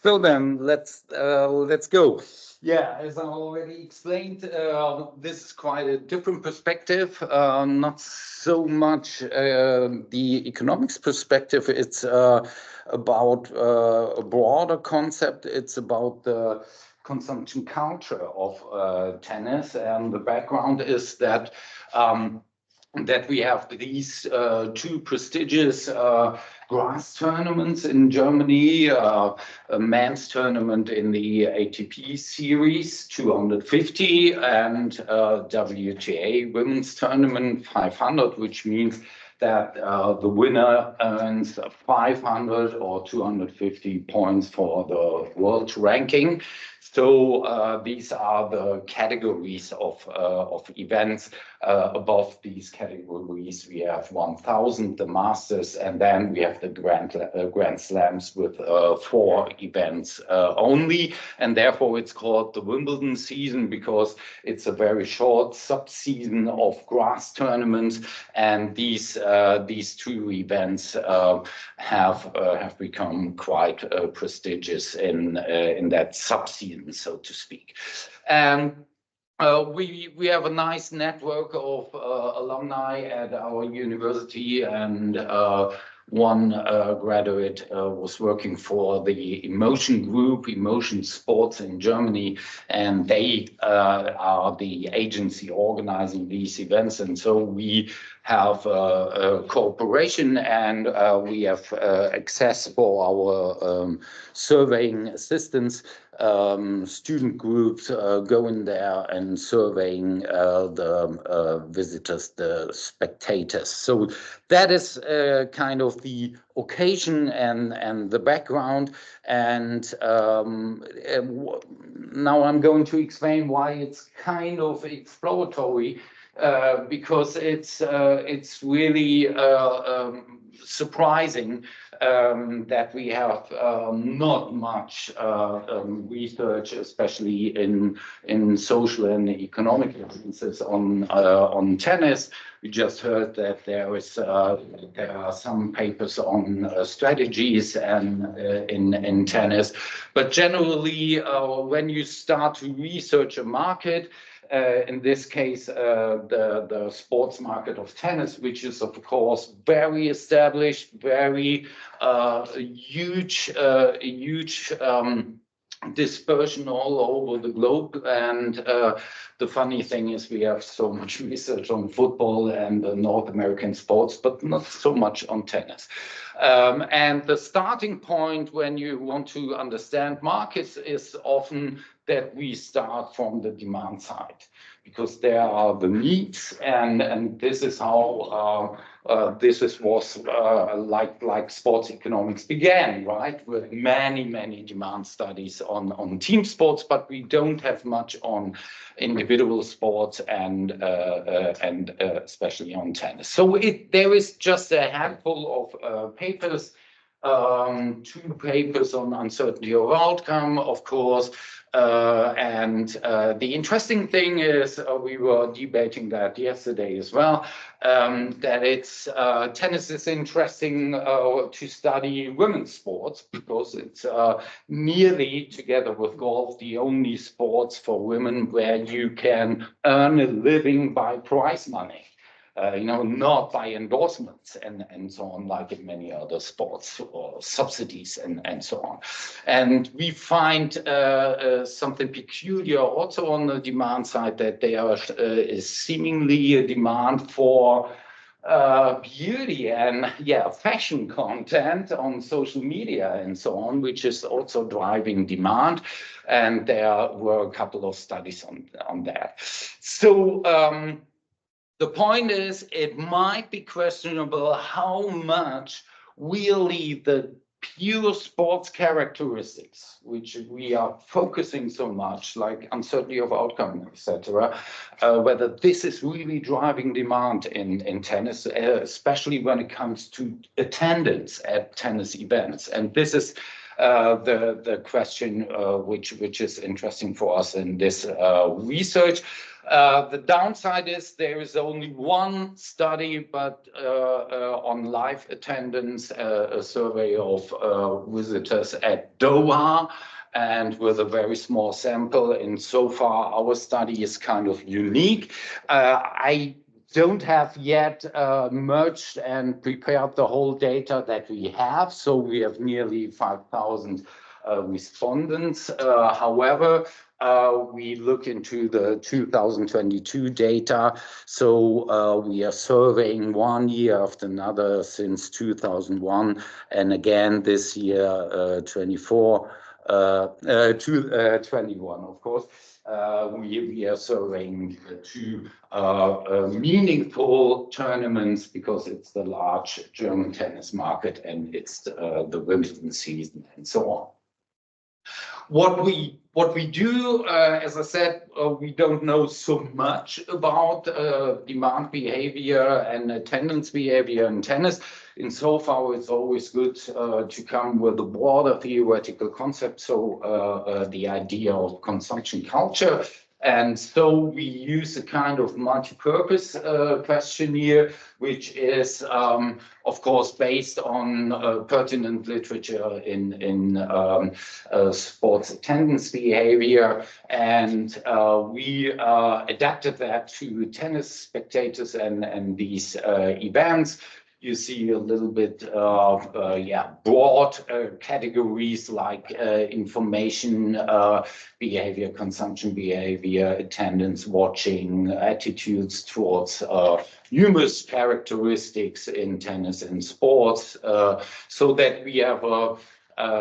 So then let's go. Yeah, as I already explained, this is quite a different perspective, not so much the economics perspective. It's about a broader concept. It's about the consumption culture of tennis, and the background is that that we have these two prestigious grass tournaments in Germany, a men's tournament in the ATP series 250 and WTA women's tournament 500, which means that the winner earns 500 or 250 points for the world ranking. So these are the categories of events. Above these categories, we have 1,000, the Masters, and then we have the Grand Slams with 4 events only. And therefore, it's called the Wimbledon season because it's a very short sub-season of grass tournaments. And these 2 events have become quite prestigious in that sub-season, so to speak. And we have a nice network of alumni at our university, and one graduate was working for the Emotion Group, Emotion Sports in Germany, and they are the agency organizing these events. And so we have a cooperation, and we have access for our surveying assistants. Student groups go in there and surveying the visitors, the spectators. So that is kind of the occasion and the background. And now I'm going to explain why it's kind of exploratory, because it's really surprising that we have not much research, especially in social and economic sciences on tennis. We just heard that there are some papers on strategies and in tennis, but generally, when you start to research a market, in this case, the sports market of tennis, which is of course very established, very huge dispersion all over the globe. And the funny thing is we have so much research on football and North American sports, but not so much on tennis. And the starting point when you want to understand markets is often that we start from the demand side, because there are the needs, and this is how was like sports economics began, right? With many demand studies on team sports, but we don't have much on individual sports and especially on tennis. So there is just a handful of papers. 2 papers on uncertainty of outcome, of course. And the interesting thing is, we were debating that yesterday as well, that it's tennis is interesting to study women's sports because it's nearly, together with golf, the only sports for women where you can earn a living by prize money. Not by endorsements and so on, like in many other sports, or subsidies and so on. And we find something peculiar also on the demand side, that there is seemingly a demand for beauty and fashion content on social media and so on, which is also driving demand. And there were a couple of studies on that. So the point is, it might be questionable how much really the pure sports characteristics, which we are focusing so much, like uncertainty of outcome, etc., whether this is really driving demand in tennis, especially when it comes to attendance at tennis events. And this is the question which is interesting for us in this research. The downside is there is only one study, but on live attendance, a survey of visitors at Doha, and with a very small sample. And so far, our study is kind of unique. I don't have yet merged and prepared the whole data that we have. So we have nearly 5,000 respondents. However, we look into the 2022 data. So we are surveying 1 year after another since 2001. And again, this year, 21, of course. We are surveying two meaningful tournaments because it's the large German tennis market and it's the Wimbledon season and so on. What we do, as I said, we don't know so much about demand behavior and attendance behavior in tennis. Insofar, it's always good to come with a broader theoretical concept, so the idea of consumption culture. And so we use a kind of multi-purpose questionnaire, which is, of course, based on pertinent literature in sports attendance behavior. And we adapted that to tennis spectators and these events. You see a little bit of broad categories like information behavior, consumption behavior, attendance, watching, attitudes towards numerous characteristics in tennis and sports, so that we have a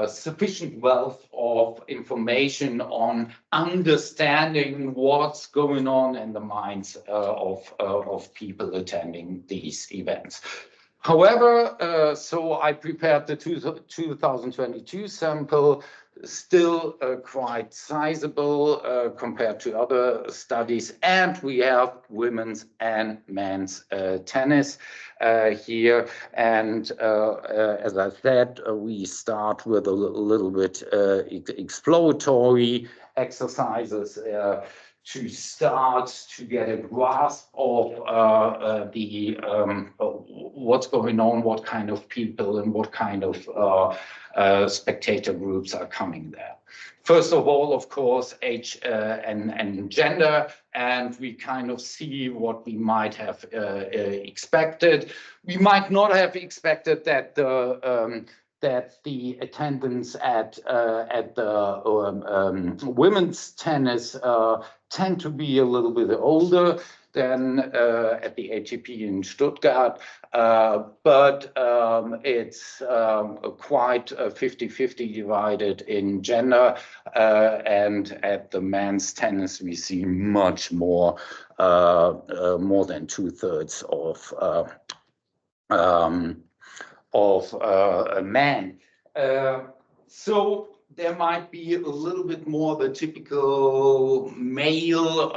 sufficient wealth of information on understanding what's going on in the minds of people attending these events. However, so I prepared the 2022 sample, still quite sizable compared to other studies, and we have women's and men's tennis here. And as I said, we start with a little bit exploratory exercises to start to get a grasp of what's going on, what kind of people and what kind of spectator groups are coming there. First of all, of course, age and gender, and we kind of see what we might have expected. We might not have expected that the attendance at the women's tennis tend to be a little bit older than at the ATP in Stuttgart, but it's quite 50-50 divided in gender, and at the men's tennis we see much more, more than 2/3 of men. So there might be a little bit more the typical male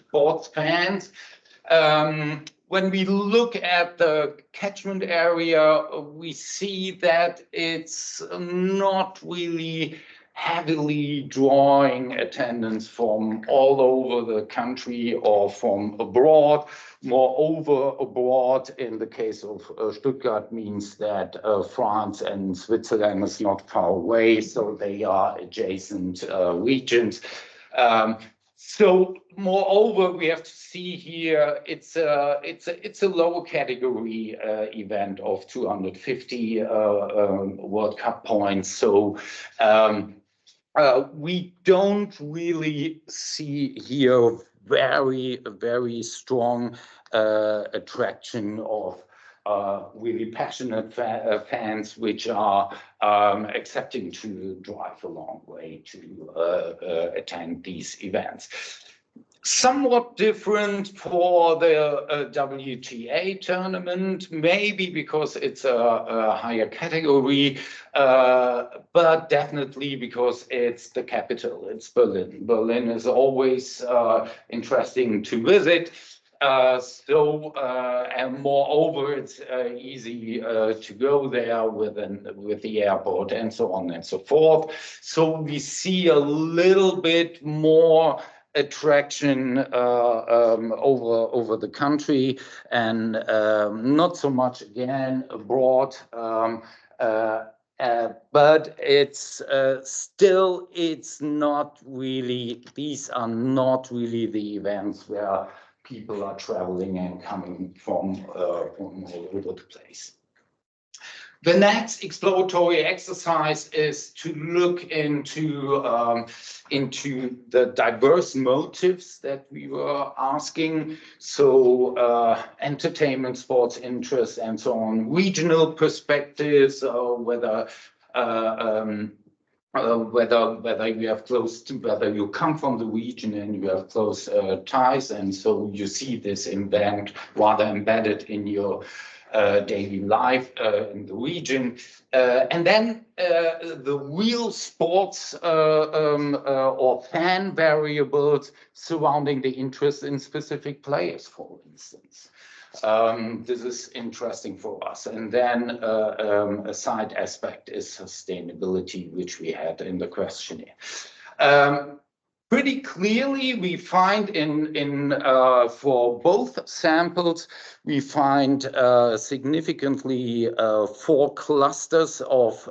sports fans. When we look at the catchment area, we see that it's not really heavily drawing attendance from all over the country or from abroad. Moreover, abroad, in the case of Stuttgart, means that France and Switzerland is not far away, so they are adjacent regions. So, moreover, we have to see here it's a lower category event of 250 World Cup points. So we don't really see here very strong attraction of really passionate fans, which are accepting to drive a long way to attend these events. Somewhat different for the WTA tournament, maybe because it's a higher category, but definitely because it's the capital, it's Berlin. Berlin is always interesting to visit. And moreover, it's easy to go there with the airport and so on and so forth. So we see a little bit more attraction over the country, and not so much again abroad. But it's still, it's not really, these are not really the events where people are traveling and coming from all over the place. The next exploratory exercise is to look into the diverse motives that we were asking. So entertainment, sports interests, and so on, regional perspectives, whether you have whether you come from the region and you have close ties, and so you see this event rather embedded in your daily life in the region. And then the real sports or fan variables surrounding the interest in specific players, for instance. This is interesting for us. And then a side aspect is sustainability, which we had in the questionnaire. Pretty clearly, we find for both samples, we find significantly 4 clusters of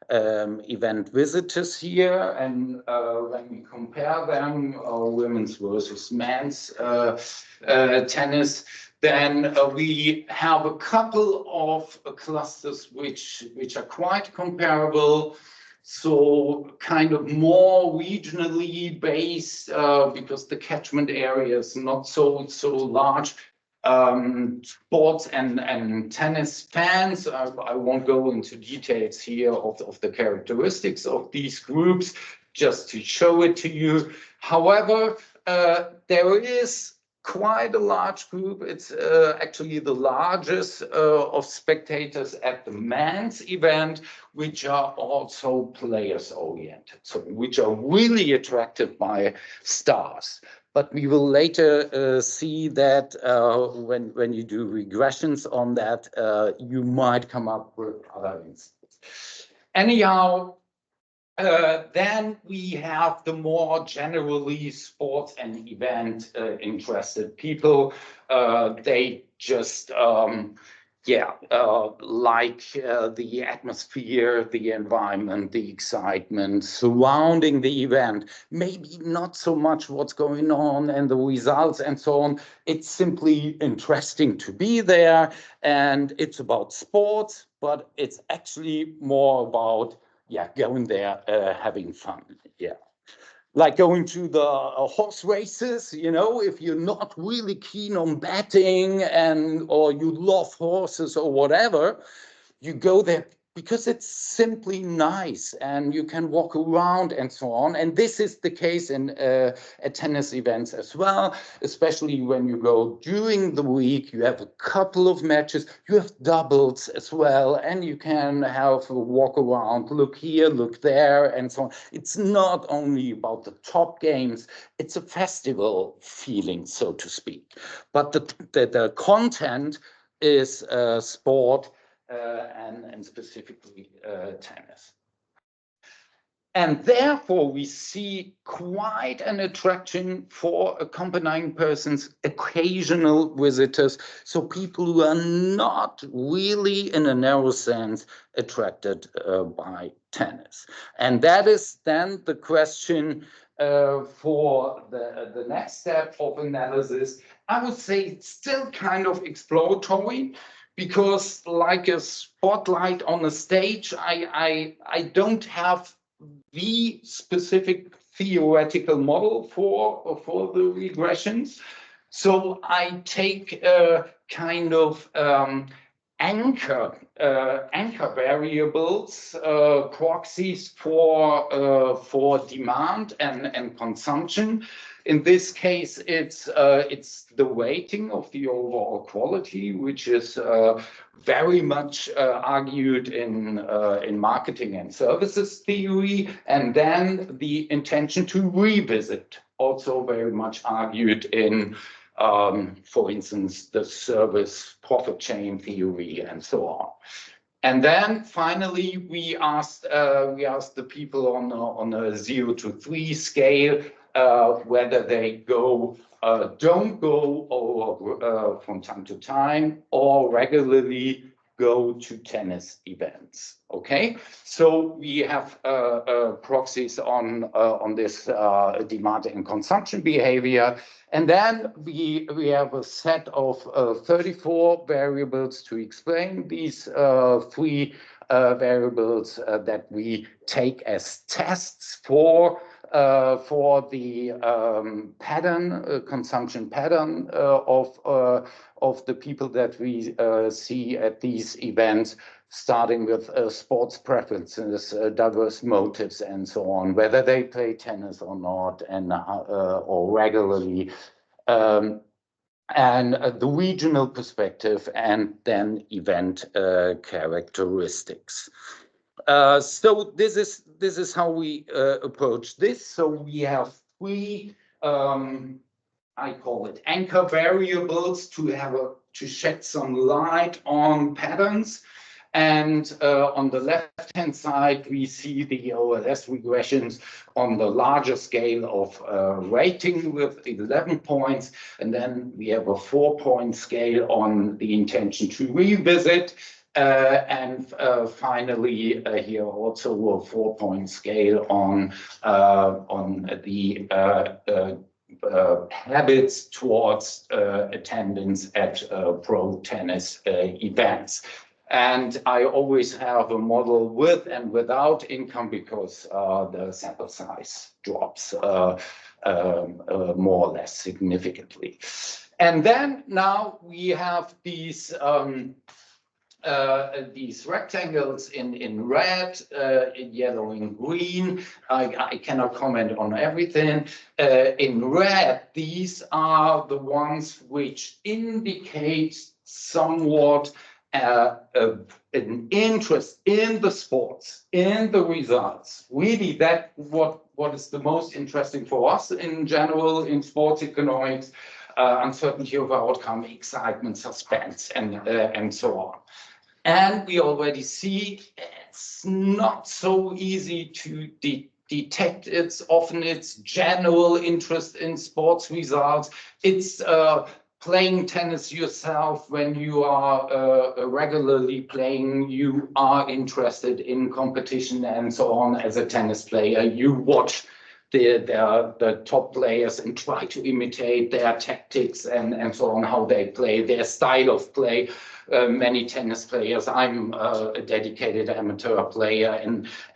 event visitors here, and when we compare them, women's versus men's tennis, then we have a couple of clusters which are quite comparable. So kind of more regionally based, because the catchment area is not so large. Sports and tennis fans, I won't go into details here of the characteristics of these groups, just to show it to you. However, there is quite a large group. It's actually the largest of spectators at the men's event, which are also players oriented, so which are really attracted by stars. But we will later see that when you do regressions on that, you might come up with other instances. Anyhow, then we have the more generally sports and event interested people. They just, like the atmosphere, the environment, the excitement surrounding the event. Maybe not so much what's going on and the results and so on. It's simply interesting to be there, and it's about sports, but it's actually more about going there, having fun. Like going to the horse races, you know, if you're not really keen on betting or you love horses or whatever, you go there because it's simply nice and you can walk around and so on. And this is the case at tennis events as well, especially when you go during the week. You have a couple of matches, you have doubles as well, and you can have a walk around, look here, look there, and so on. It's not only about the top games, it's a festival feeling, so to speak. But the content is sport, and specifically tennis. And therefore, we see quite an attraction for accompanying persons, occasional visitors, so people who are not really, in a narrow sense, attracted by tennis. And that is then the question for the next step of analysis. I would say it's still kind of exploratory, because like a spotlight on a stage, I don't have the specific theoretical model for the regressions. So I take a kind of anchor variables, proxies for demand and consumption. In this case, it's the weighting of the overall quality, which is very much argued in marketing and services theory, and then the intention to revisit, also very much argued in for instance, the service profit chain theory and so on. And then finally, we asked the people on a 0 to 3 scale whether they don't go, or from time to time, or regularly go to tennis events. Okay, so we have proxies on this demand and consumption behavior. And then we have a set of 34 variables to explain these 3 variables that we take as tests for the consumption pattern of the people that we see at these events, starting with sports preferences, diverse motives, and so on, whether they play tennis or not, and or regularly, and the regional perspective, and then event characteristics. So this is how we approach this. So we have 3 I call it anchor variables to shed some light on patterns. And on the left-hand side, we see the OLS regressions on the larger scale of rating with 11 points. And then we have a 4-point scale on the intention to revisit. And finally, here also a 4-point scale on the habits towards attendance at pro tennis events. And I always have a model with and without income, because the sample size drops more or less significantly. And then now we have these rectangles in red, in yellow, and green. I cannot comment on everything. In red, these are the ones which indicate somewhat an interest in the sports, in the results. Really, that what is the most interesting for us in general in sports economics: uncertainty of outcome, excitement, suspense, and so on. And we already see it's not so easy to detect. It's general interest in sports results. It's playing tennis yourself. When you are regularly playing, you are interested in competition and so on. As a tennis player, you watch the top players and try to imitate their tactics and so on, how they play, their style of play. Many tennis players, I'm a dedicated amateur player,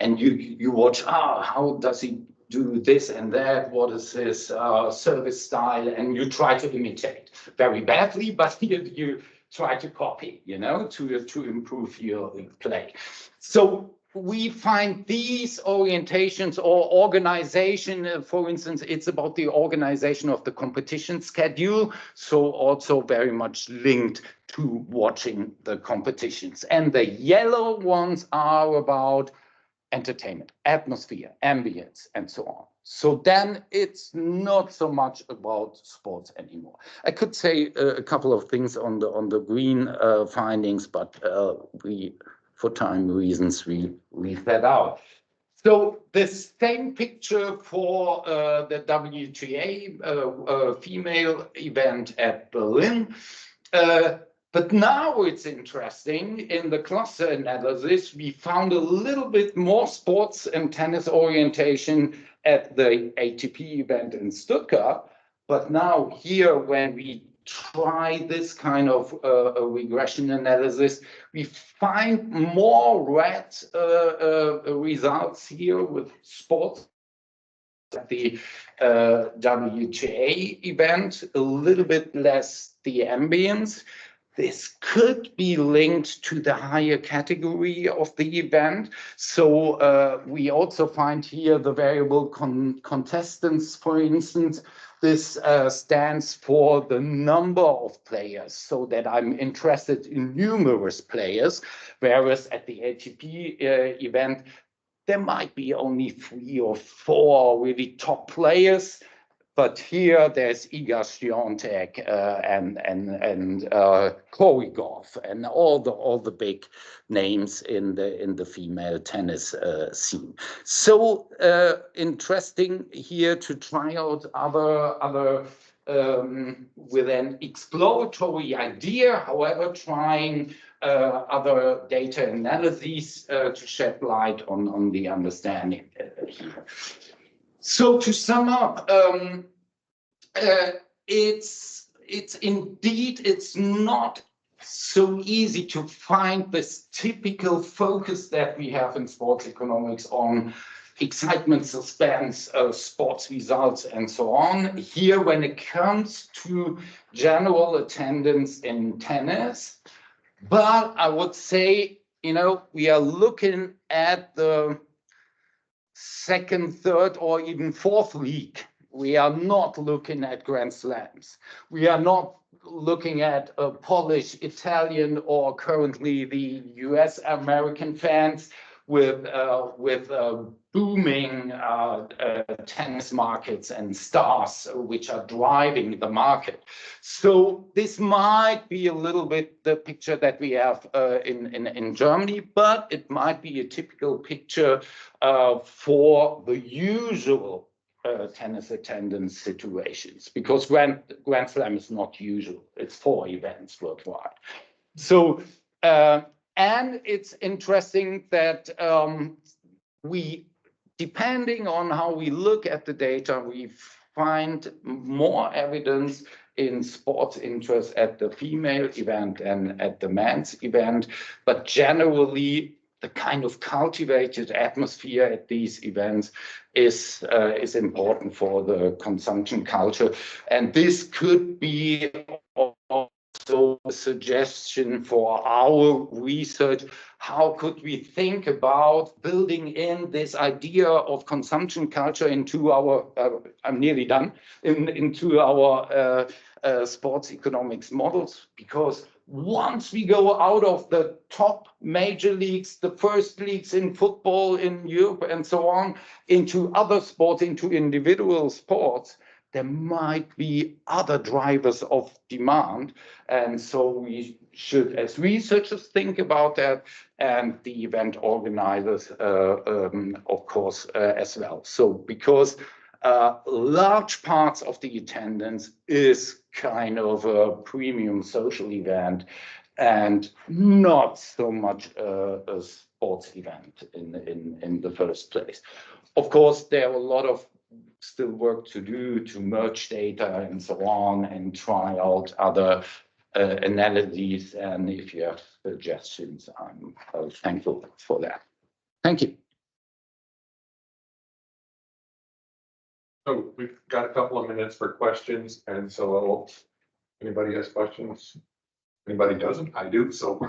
and you watch, how does he do this and that, what is his service style, and you try to imitate very badly, but you try to copy, to improve your play. So we find these orientations or organization, for instance, it's about the organization of the competition schedule, so also very much linked to watching the competitions. And the yellow ones are about entertainment, atmosphere, ambience, and so on. So then it's not so much about sports anymore. I could say a couple of things on the green findings, but for time reasons, we leave that out. So the same picture for the WTA female event at Berlin. But now it's interesting, in the cluster analysis, we found a little bit more sports and tennis orientation at the ATP event in Stuttgart. But now here, when we try this kind of a regression analysis, we find more red results here with sports at the WTA event, a little bit less the ambience. This could be linked to the higher category of the event. So we also find here the variable contestants, for instance. This stands for the number of players, so that I'm interested in numerous players, whereas at the ATP event, there might be only 3 or 4 really top players. But here there's Iga Świątek and Corey Goff and all the big names in the female tennis scene. So interesting here to try out other with an exploratory idea, however, trying other data analyses to shed light on the understanding here. So to sum up, it's indeed, it's not so easy to find this typical focus that we have in sports economics on excitement, suspense, sports results, and so on. Here, when it comes to general attendance in tennis, but I would say, you know, we are looking at the second, third, or even fourth league. We are not looking at Grand Slams. We are not looking at Polish, Italian, or currently the US American fans with booming tennis markets and stars which are driving the market. So this might be a little bit the picture that we have in Germany, but it might be a typical picture for the usual tennis attendance situations, because Grand Slam is not usual. It's 4 events worldwide. So, and it's interesting that we, depending on how we look at the data, we find more evidence in sports interest at the female event and at the men's event, but generally the kind of cultivated atmosphere at these events is important for the consumption culture. And this could be also a suggestion for our research. How could we think about building in this idea of consumption culture into our, I'm nearly done, into our sports economics models? Because once we go out of the top major leagues, the first leagues in football in Europe and so on, into other sports, into individual sports, there might be other drivers of demand. And so we should, as researchers, think about that, and the event organizers, of course, as well. So because large parts of the attendance is kind of a premium social event and not so much a sports event in the first place. Of course, there are a lot of still work to do to merge data and so on and try out other analyses. And if you have suggestions, I'm thankful for that. Thank you. So we've got a couple of minutes for questions, and so anybody has questions? Anybody doesn't? I do, so.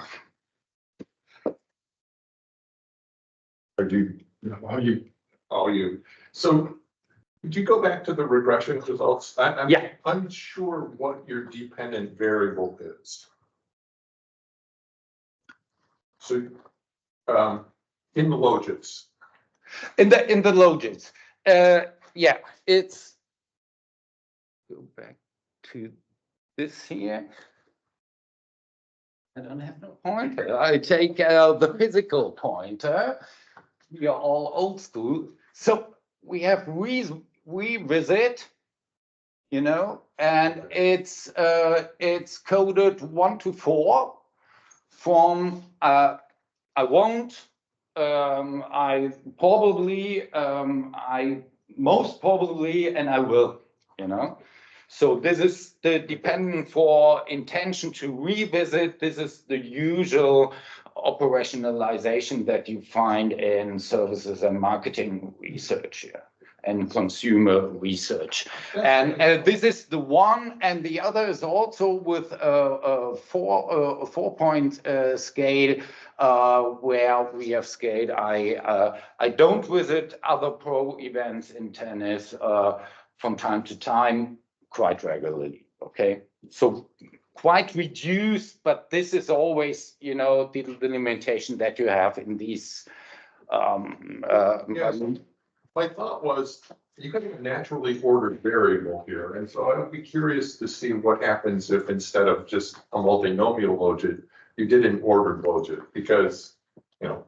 Or do you? You. So could you go back to the regression results? I'm unsure what your dependent variable is. So in the logits. In the logits. Yeah, it's, go back to this here. I don't have no pointer. I take the physical pointer. We are all old school. So we have revisit, you know, and it's coded 1 to 4 from I won't, I probably, I most probably, and I will, you know. So this is the dependent for intention to revisit. This is the usual operationalization that you find in services and marketing research here and consumer research. And this is the one, and the other is also with a 4-point scale where we have scaled. I don't visit other pro events in tennis from time to time, quite regularly. Okay, so quite reduced, but this is always, you know, the limitation that you have in these. My thought was, you got a naturally ordered variable here, and so I would be curious to see what happens if instead of just a multinomial logit, you did an ordered logit, because, you know,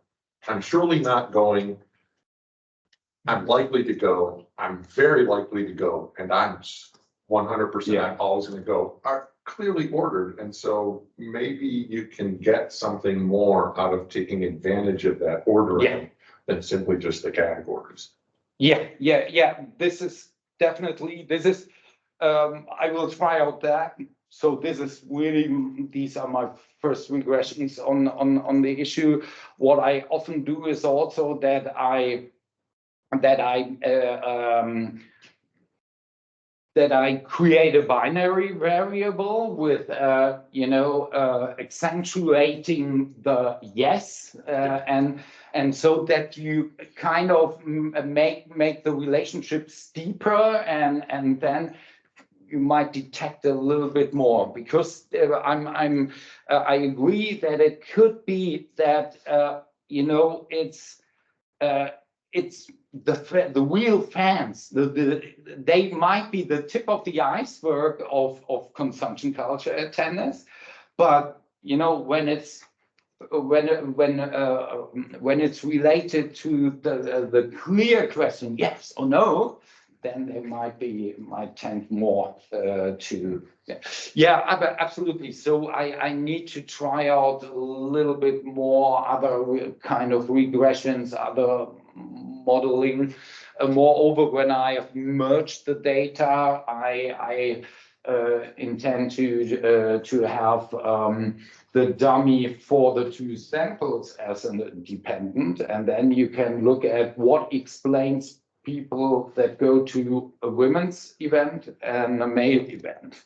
I'm surely not going, I'm likely to go, I'm very likely to go, and I'm 100% always gonna go, are clearly ordered, and so maybe you can get something more out of taking advantage of that ordering than simply just the categories. Yeah. This is definitely, I will try out that. So this is really, these are my first regressions on the issue. What I often do is also that I create a binary variable with, accentuating the yes, and so that you kind of make the relationship steeper, and then you might detect a little bit more, because I agree that it could be that it's the real fans. They might be the tip of the iceberg of consumption culture at tennis, but when it's related to the clear question yes or no, then they might tend more to absolutely. So I need to try out a little bit more other kind of regressions, other modeling. Moreover, when I have merged the data, I intend to have the dummy for the two samples as a dependent, and then you can look at what explains people that go to a women's event and a male event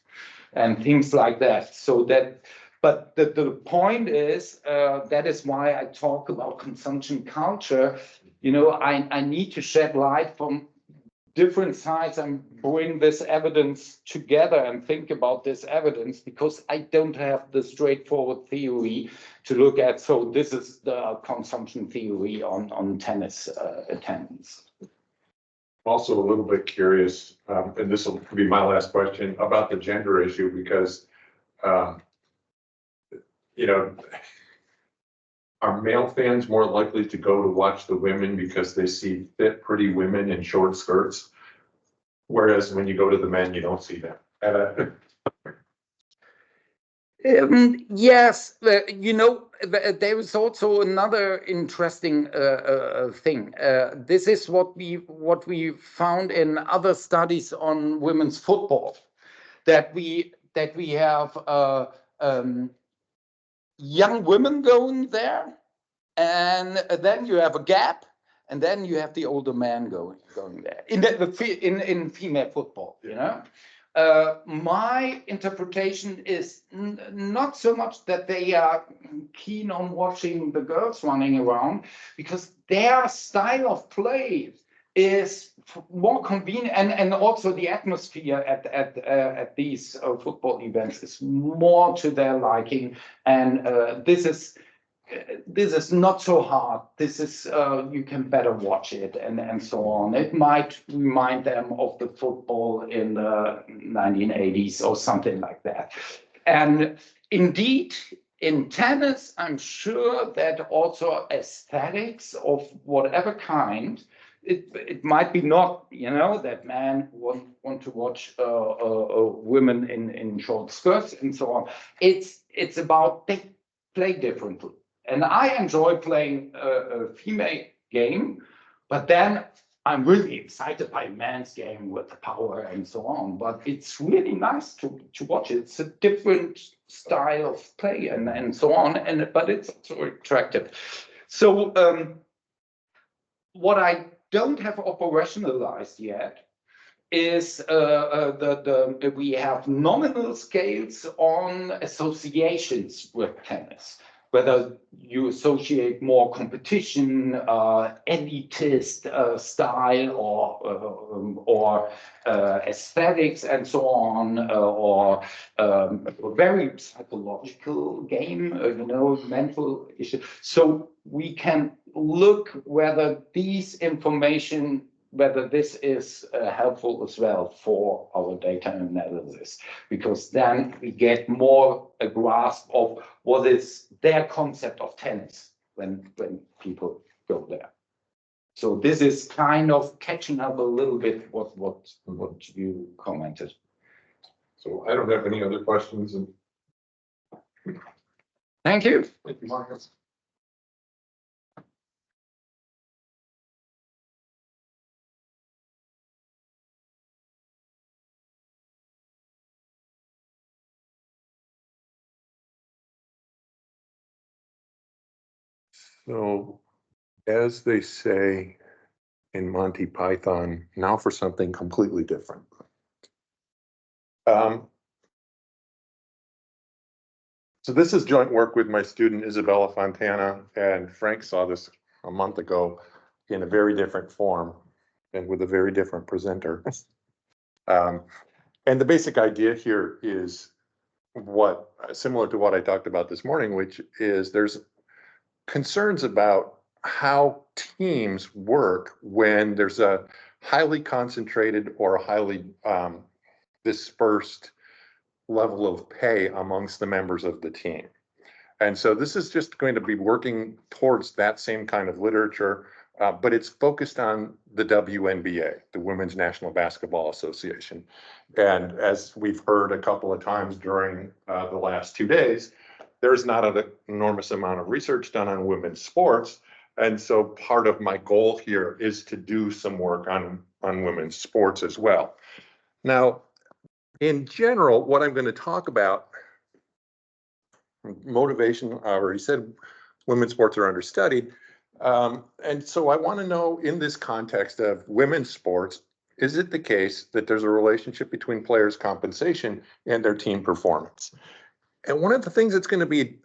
and things like that. So that, but the point is, that is why I talk about consumption culture. I need to shed light from different sides and bring this evidence together and think about this evidence, because I don't have the straightforward theory to look at. So this is the consumption theory on tennis attendance. Also a little bit curious, and this will be my last question, about the gender issue, because, are male fans more likely to go to watch the women because they see fit, pretty women in short skirts? Whereas when you go to the men, you don't see them. Yes, there is also another interesting thing. This is what we found in other studies on women's football, that we have young women going there, and then you have a gap, and then you have the older man going there in female football. My interpretation is not so much that they are keen on watching the girls running around, because their style of play is more convenient, and also the atmosphere at these football events is more to their liking, and this is not so hard. This is you can better watch it and so on. It might remind them of the football in the 1980s or something like that. And indeed, in tennis, I'm sure that also aesthetics of whatever kind, it might be not, that men want to watch women in short skirts and so on. It's about they play differently. And I enjoy playing a female game, but then I'm really excited by a man's game with the power and so on. But it's really nice to watch it. It's a different style of play and so on. But it's also attractive. So what I don't have operationalized yet is we have nominal scales on associations with tennis, whether you associate more competition, elitist style, or aesthetics and so on, or a very psychological game, mental issue. So we can look whether these information whether this is helpful as well for our data analysis, because then we get more a grasp of what is their concept of tennis when people go there. So this is kind of catching up a little bit what you commented. So I don't have any other questions. And Thank you. thank you, Marcus. So, as they say in Monty Python, now for something completely different. So this is joint work with my student Isabella Fontana, and Frank saw this a month ago in a very different form and with a very different presenter. And the basic idea here is similar to what I talked about this morning, which is there's concerns about how teams work when there's a highly concentrated or a highly dispersed level of pay amongst the members of the team. And so this is just going to be working towards that same kind of literature, but it's focused on the WNBA, the Women's National Basketball Association. And as we've heard a couple of times during the last 2 days, there's not an enormous amount of research done on women's sports. And so part of my goal here is to do some work on women's sports as well. Now, in general, what I'm going to talk about, motivation, I already said women's sports are understudied. And so I want to know, in this context of women's sports, is it the case that there's a relationship between players' compensation and their team performance? And one of the things that's going to be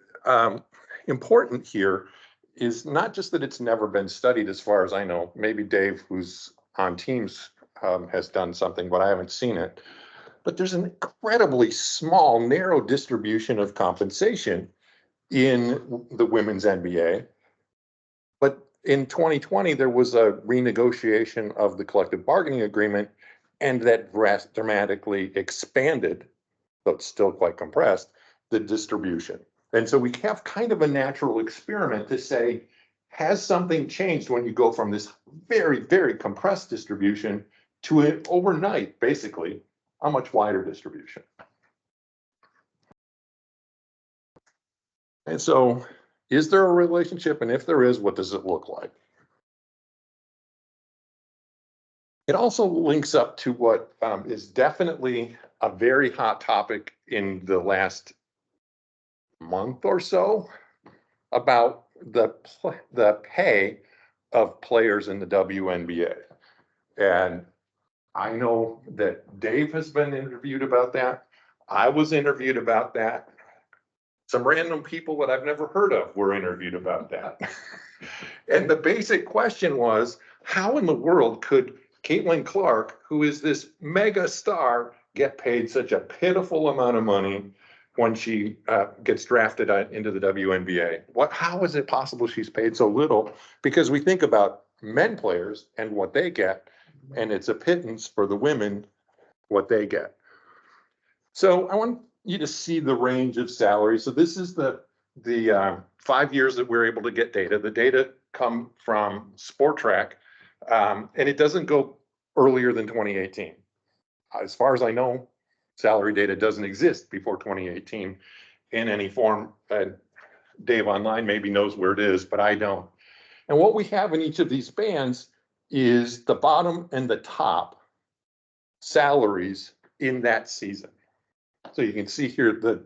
important here is not just that it's never been studied, as far as I know. Maybe Dave, who's on teams, has done something, but I haven't seen it. But there's an incredibly small, narrow distribution of compensation in the women's NBA. But in 2020, there was a renegotiation of the collective bargaining agreement, and that dramatically expanded, though it's still quite compressed, the distribution. And so we have kind of a natural experiment to say, has something changed when you go from this very, very compressed distribution to an overnight, basically, a much wider distribution? And so, is there a relationship? And if there is, what does it look like? It also links up to what is definitely a very hot topic in the last month or so about the pay of players in the WNBA. And I know that Dave has been interviewed about that. I was interviewed about that. Some random people that I've never heard of were interviewed about that. And the basic question was, how in the world could Caitlin Clark, who is this mega star, get paid such a pitiful amount of money when she gets drafted into the WNBA? How is it possible she's paid so little? Because we think about men players and what they get, and it's a pittance for the women, what they get. So I want you to see the range of salaries. So this is the 5 years that we're able to get data. The data come from Sport Track, and it doesn't go earlier than 2018. As far as I know, salary data doesn't exist before 2018 in any form. Dave online maybe knows where it is, but I don't. And what we have in each of these bands is the bottom and the top salaries in that season. So you can see here that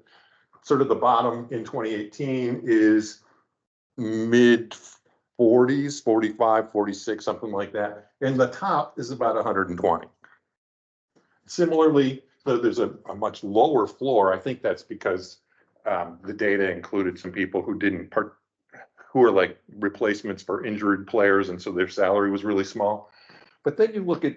sort of the bottom in 2018 is mid 40s, 45, 46, something like that. And the top is about 120. Similarly, there's a much lower floor. I think that's because the data included some people who who are like replacements for injured players, and so their salary was really small. But then you look at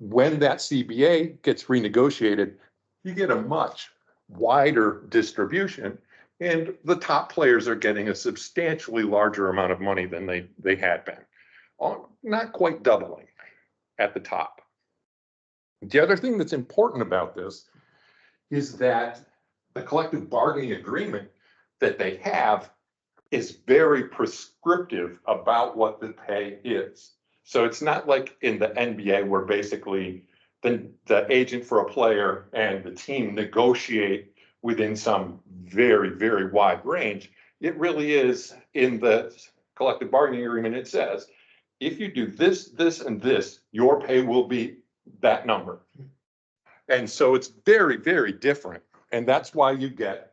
when that CBA gets renegotiated, you get a much wider distribution, and the top players are getting a substantially larger amount of money than they had been, not quite doubling. at the top. The other thing that's important about this is that the collective bargaining agreement that they have is very prescriptive about what the pay is. So it's not like in the NBA where basically the agent for a player and the team negotiate within some very, very wide range. It really is in the collective bargaining agreement. It says, if you do this, this, and this, your pay will be that number. And so it's very, very different. And that's why you get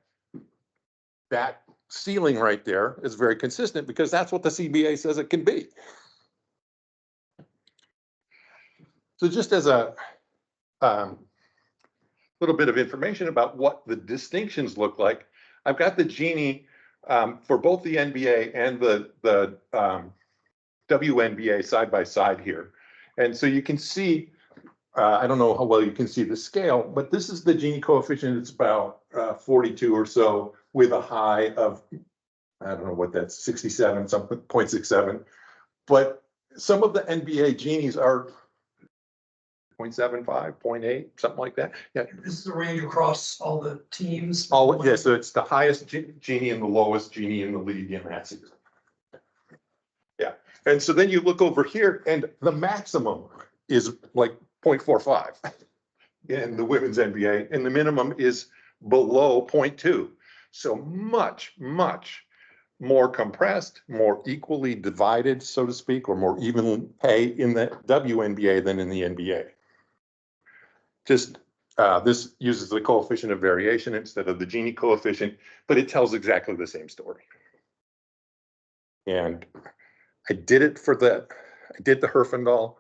that ceiling right there is very consistent, because that's what the CBA says it can be. So just as a little bit of information about what the distinctions look like, I've got the Gini for both the NBA and the WNBA side by side here. And so you can see, I don't know how well you can see the scale, but this is the Gini coefficient. It's about 42 or so with a high of, I don't know what that's, 67, something, 0.67. But some of the NBA Ginis are 0.75, 0.8, something like that. Yeah. This is the range across all the teams. Oh, yeah, so it's the highest Gini and the lowest Gini in the league in that season. Yeah, and so then you look over here and the maximum is like 0.45 in the women's NBA, and the minimum is below 0.2. So much, much more compressed, more equally divided, so to speak, or more even pay in the WNBA than in the NBA. Just this uses the coefficient of variation instead of the Gini coefficient, but it tells exactly the same story. And I did it for I did the Herfindahl,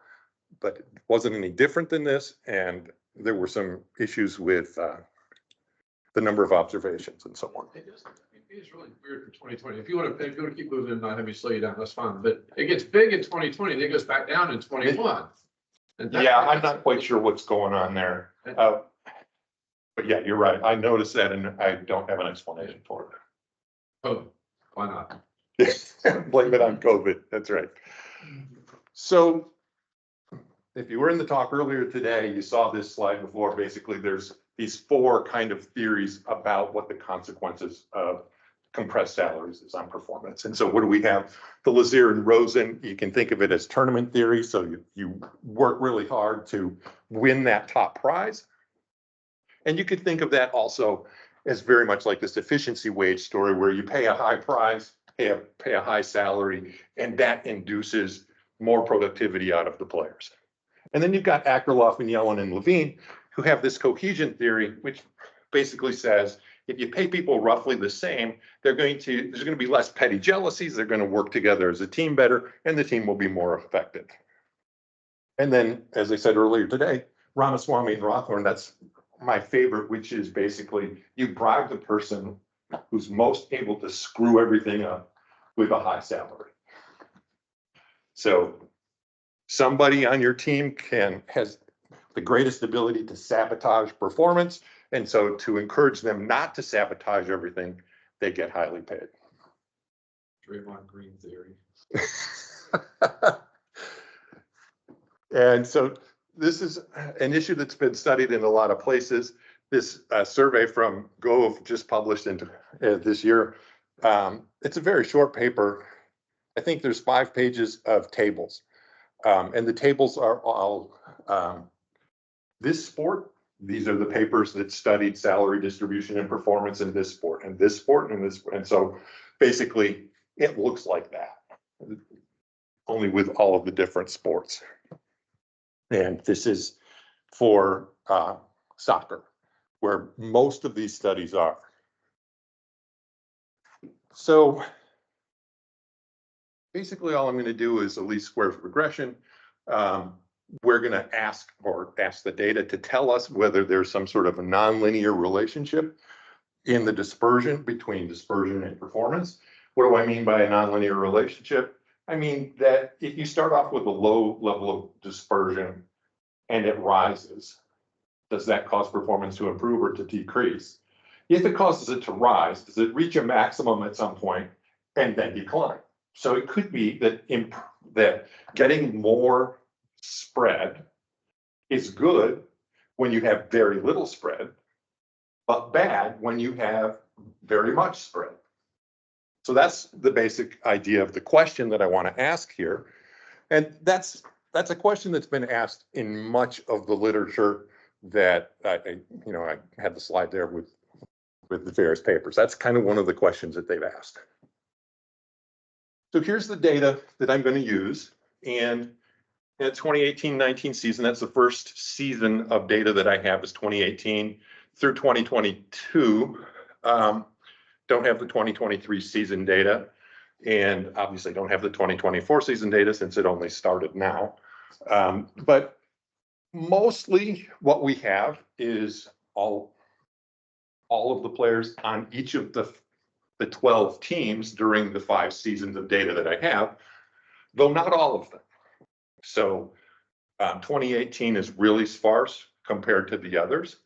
but it wasn't any different than this. And there were some issues with the number of observations and so on. It's really weird for 2020. If you want to keep moving and not have me slow you down, that's fine. But it gets big in 2020, then it goes back down in 21. Yeah, I'm not quite sure what's going on there. But yeah, you're right. I noticed that and I don't have an explanation for it. Oh, why not? Blame it on COVID. That's right. So if you were in the talk earlier today, you saw this slide before. Basically, there's these four kind of theories about what the consequences of compressed salaries is on performance. And so what do we have? The Lazier and Rosen, you can think of it as tournament theory. So you work really hard to win that top prize. And you could think of that also as very much like this efficiency wage story where you pay a high price, pay a high salary, and that induces more productivity out of the players. And then you've got Akerlof and Yellen and Levine, who have this cohesion theory, which basically says if you pay people roughly the same, there's going to be less petty jealousies, they're going to work together as a team better, and the team will be more effective. And then, as I said earlier today, Ramaswamy and Rothorn, that's my favorite, which is basically you bribe the person who's most able to screw everything up with a high salary. So somebody on your team has the greatest ability to sabotage performance. And so to encourage them not to sabotage everything, they get highly paid. Draymond Green theory. And so this is an issue that's been studied in a lot of places. This survey from Gove just published this year. It's a very short paper. I think there's 5 pages of tables. And the tables are all this sport. These are the papers that studied salary distribution and performance in this sport and this sport and this sport. And so basically it looks like that, only with all of the different sports. And this is for soccer, where most of these studies are. So basically all I'm going to do is a least squares regression. We're going to ask the data to tell us whether there's some sort of a nonlinear relationship in the dispersion between dispersion and performance. What do I mean by a nonlinear relationship? I mean that if you start off with a low level of dispersion and it rises, does that cause performance to improve or to decrease? If it causes it to rise, does it reach a maximum at some point and then decline? So it could be that getting more spread is good when you have very little spread, but bad when you have very much spread. So that's the basic idea of the question that I want to ask here. And that's a question that's been asked in much of the literature that I had the slide there with the various papers. That's kind of one of the questions that they've asked. So here's the data that I'm going to use. And in the 2018-19 season, that's the first season of data that I have is 2018 through 2022. Don't have the 2023 season data, and obviously don't have the 2024 season data since it only started now. But mostly what we have is all of the players on each of the 12 teams during the 5 seasons of data that I have, though not all of them. So 2018 is really sparse compared to the others.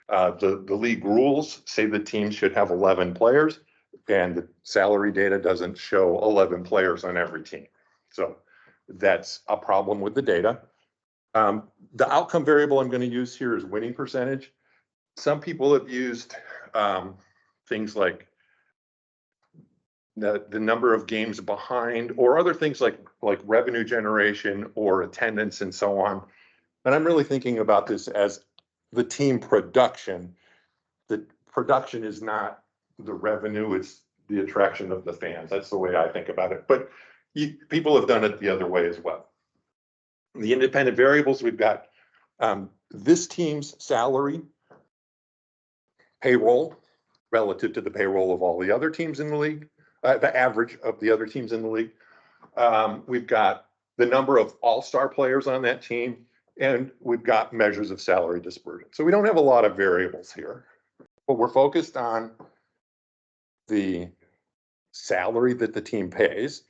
The league rules say the team should have 11 players, and the salary data doesn't show 11 players on every team. So that's a problem with the data. The outcome variable I'm going to use here is winning percentage. Some people have used things like the number of games behind, or other things like revenue generation or attendance and so on. And I'm really thinking about this as the team production. The production is not the revenue, it's the attraction of the fans. That's the way I think about it. But people have done it the other way as well. The independent variables, we've got this team's salary, payroll relative to the payroll of all the other teams in the league, the average of the other teams in the league. We've got the number of all-star players on that team, and we've got measures of salary dispersion. So we don't have a lot of variables here, but we're focused on the salary that the team pays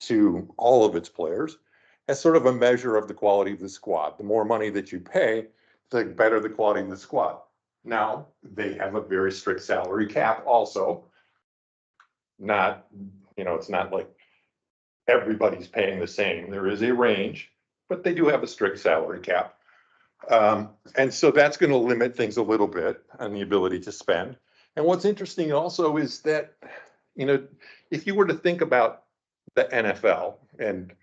to all of its players as sort of a measure of the quality of the squad. The more money that you pay, the better the quality of the squad. Now, they have a very strict salary cap also. Not, it's not like everybody's paying the same. There is a range, but they do have a strict salary cap. And so that's going to limit things a little bit on the ability to spend. And what's interesting also is that, if you were to think about the NFL, and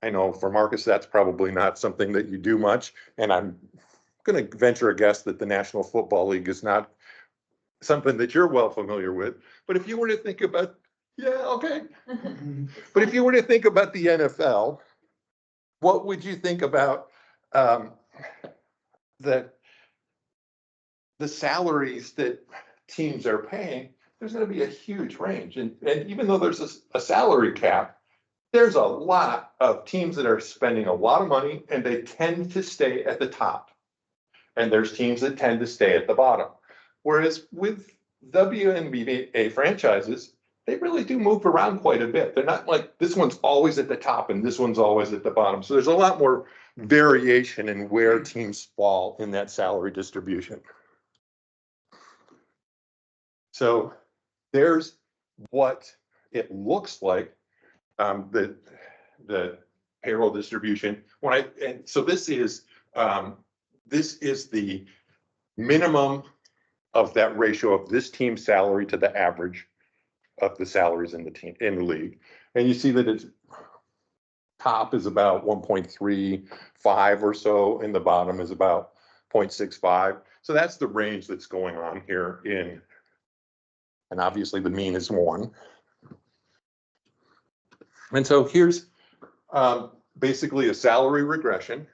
I know for Marcus, that's probably not something that you do much. And I'm going to venture a guess that the National Football League is not something that you're well familiar with. But if you were to think about, but if you were to think about the NFL, what would you think about the salaries that teams are paying? There's going to be a huge range. And even though there's a salary cap, there's a lot of teams that are spending a lot of money, and they tend to stay at the top. And there's teams that tend to stay at the bottom. Whereas with WNBA franchises, they really do move around quite a bit. They're not like this one's always at the top and this one's always at the bottom. So there's a lot more variation in where teams fall in that salary distribution. So there's what it looks like, the payroll distribution. So this is the minimum of that ratio of this team's salary to the average of the salaries in the league. And you see that its top is about 1.35 or so, and the bottom is about 0.65. So that's the range that's going on here and obviously the mean is 1. And so here's basically a salary regression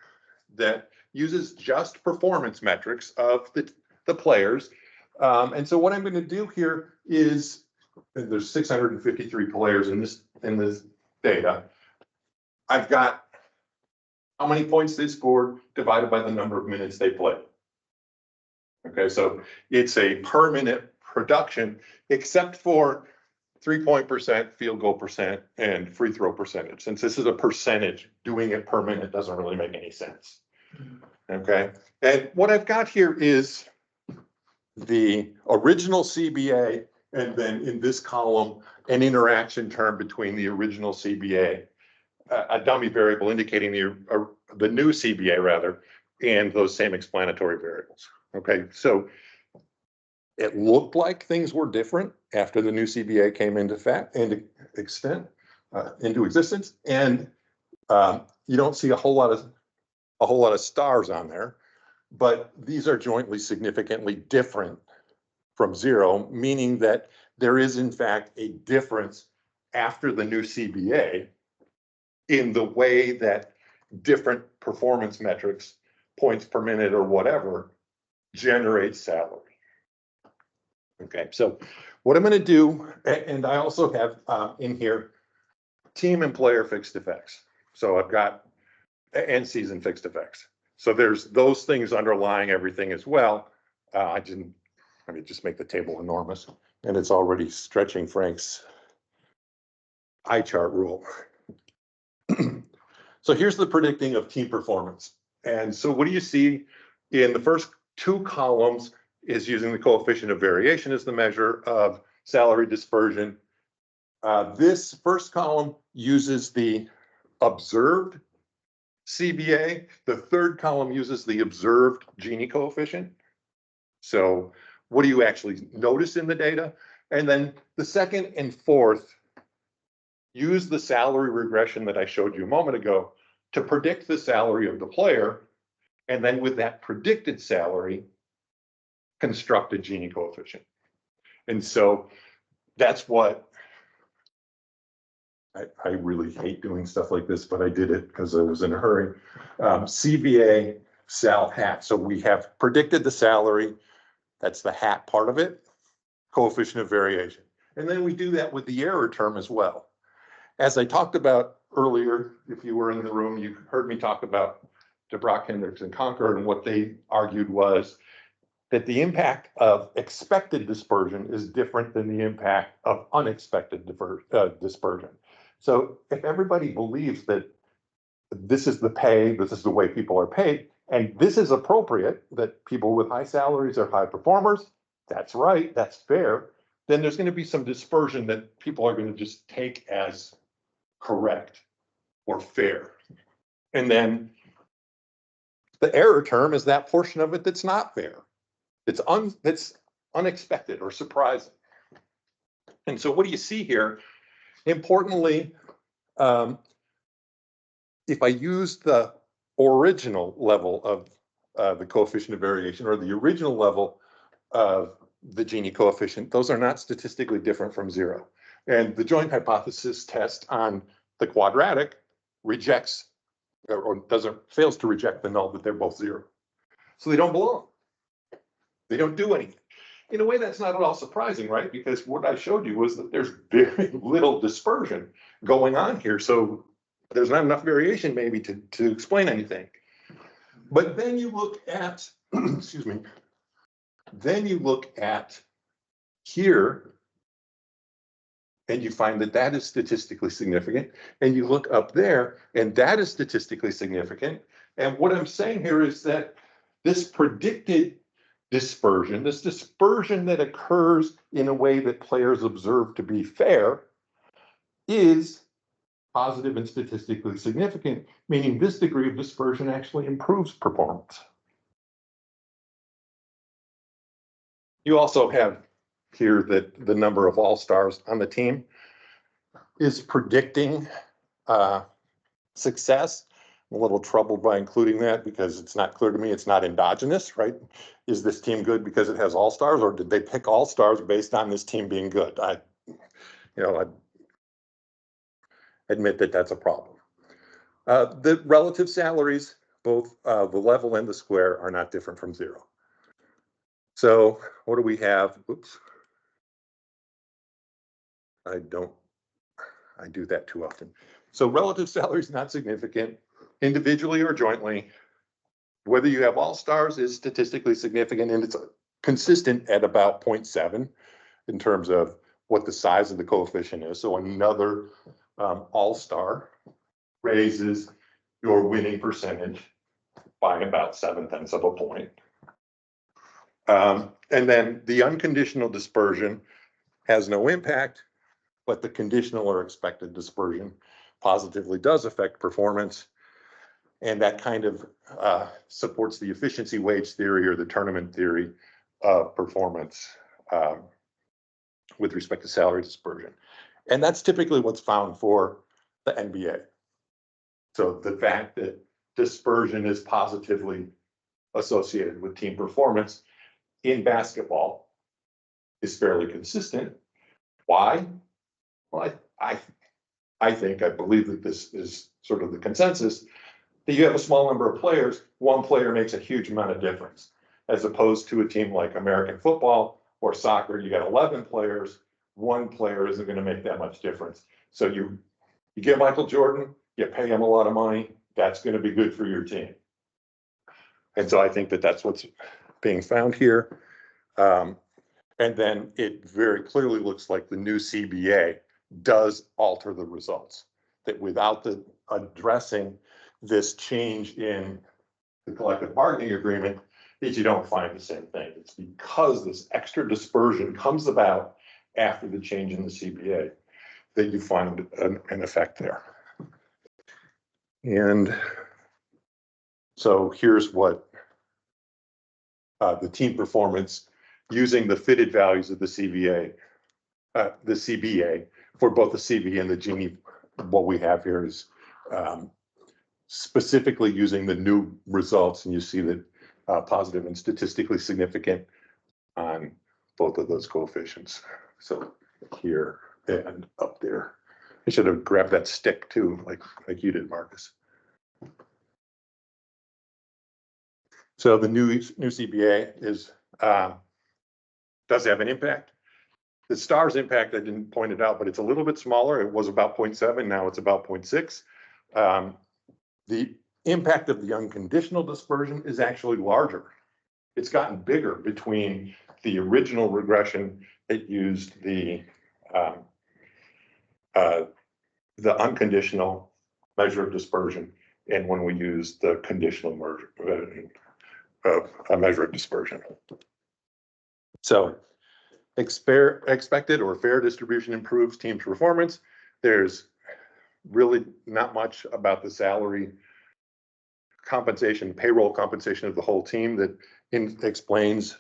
that uses just performance metrics of the players. And so what I'm going to do here is, there's 653 players in this data. I've got how many points they scored divided by the number of minutes they played. Okay, so it's a per minute production, except for 3-point percent, field goal percent, and free throw percentage. Since this is a percentage, doing it per minute doesn't really make any sense. Okay, and what I've got here is the original CBA, and then in this column, an interaction term between the original CBA, a dummy variable indicating the the new CBA rather, and those same explanatory variables. Okay, so it looked like things were different after the new CBA came into existence, and you don't see a whole lot of stars on there, but these are jointly significantly different from zero, meaning that there is in fact a difference after the new CBA in the way that different performance metrics, points per minute or whatever, generate salary. Okay, so what I'm going to do, and I also have in here team and player fixed effects. So I've got and season fixed effects. So there's those things underlying everything as well. Let me just make the table enormous, and it's already stretching Frank's eye chart rule. So here's the predicting of team performance. And so what do you see in the first two columns is using the coefficient of variation as the measure of salary dispersion. This first column uses the observed CBA. The third column uses the observed Gini coefficient. So what do you actually notice in the data? And then the second and fourth use the salary regression that I showed you a moment ago to predict the salary of the player. And then with that predicted salary, construct a Gini coefficient. And so that's what I really hate doing stuff like this, but I did it because I was in a hurry. CBA, sal hat. So we have predicted the salary. That's the hat part of it, coefficient of variation. And then we do that with the error term as well. As I talked about earlier, if you were in the room, you heard me talk about de Brock, Hendricks, and Concord, and what they argued was that the impact of expected dispersion is different than the impact of unexpected dispersion. So if everybody believes that this is the pay, this is the way people are paid, and this is appropriate, that people with high salaries are high performers, that's right, that's fair, then there's going to be some dispersion that people are going to just take as correct or fair. And then the error term is that portion of it that's not fair. It's unexpected or surprising. And so what do you see here? Importantly, if I use the original level of the coefficient of variation or the original level of the Gini coefficient, those are not statistically different from zero. And the joint hypothesis test on the quadratic rejects or fails to reject the null that they're both zero. So they don't belong. They don't do anything. In a way, that's not at all surprising, right? Because what I showed you was that there's very little dispersion going on here. So there's not enough variation maybe to explain anything. But then you look at, excuse me, then you look at here, and you find that that is statistically significant. And you look up there, and that is statistically significant. And what I'm saying here is that this predicted dispersion, this dispersion that occurs in a way that players observe to be fair, is positive and statistically significant, meaning this degree of dispersion actually improves performance. You also have here that the number of all-stars on the team is predicting success. I'm a little troubled by including that because it's not clear to me, it's not endogenous, right? Is this team good because it has all-stars, or did they pick all-stars based on this team being good? I admit that that's a problem. The relative salaries, both the level and the square, are not different from zero. So what do we have? Oops. I do that too often. So relative salary is not significant, individually or jointly. Whether you have all stars is statistically significant, and it's consistent at about 0.7 in terms of what the size of the coefficient is. So another all-star raises your winning percentage by about 0.7 of a point. And then the unconditional dispersion has no impact, but the conditional or expected dispersion positively does affect performance. And that kind of supports the efficiency wage theory or the tournament theory of performance with respect to salary dispersion. And that's typically what's found for the NBA. So the fact that dispersion is positively associated with team performance in basketball is fairly consistent. Why? Well, I believe that this is sort of the consensus, that you have a small number of players, one player makes a huge amount of difference, as opposed to a team like American football or soccer, you got 11 players, one player isn't going to make that much difference. So you get Michael Jordan, you pay him a lot of money, that's going to be good for your team. And so I think that that's what's being found here. And then it very clearly looks like the new CBA does alter the results, that without the addressing this change in the collective bargaining agreement, that you don't find the same thing. It's because this extra dispersion comes about after the change in the CBA that you find an effect there. And so here's what the team performance using the fitted values of the CBA for both the CB and the Gini. What we have here is specifically using the new results, and you see that positive and statistically significant on both of those coefficients. So here and up there. I should have grabbed that stick too, like you did, Marcus. So the new CBA is does have an impact. The stars impact, I didn't point it out, but it's a little bit smaller. It was about 0.7, now it's about 0.6. The impact of the unconditional dispersion is actually larger. It's gotten bigger between the original regression that used the unconditional measure of dispersion, and when we use the conditional measure of dispersion. So expected or fair distribution improves team's performance. There's really not much about the salary compensation, payroll compensation of the whole team that explains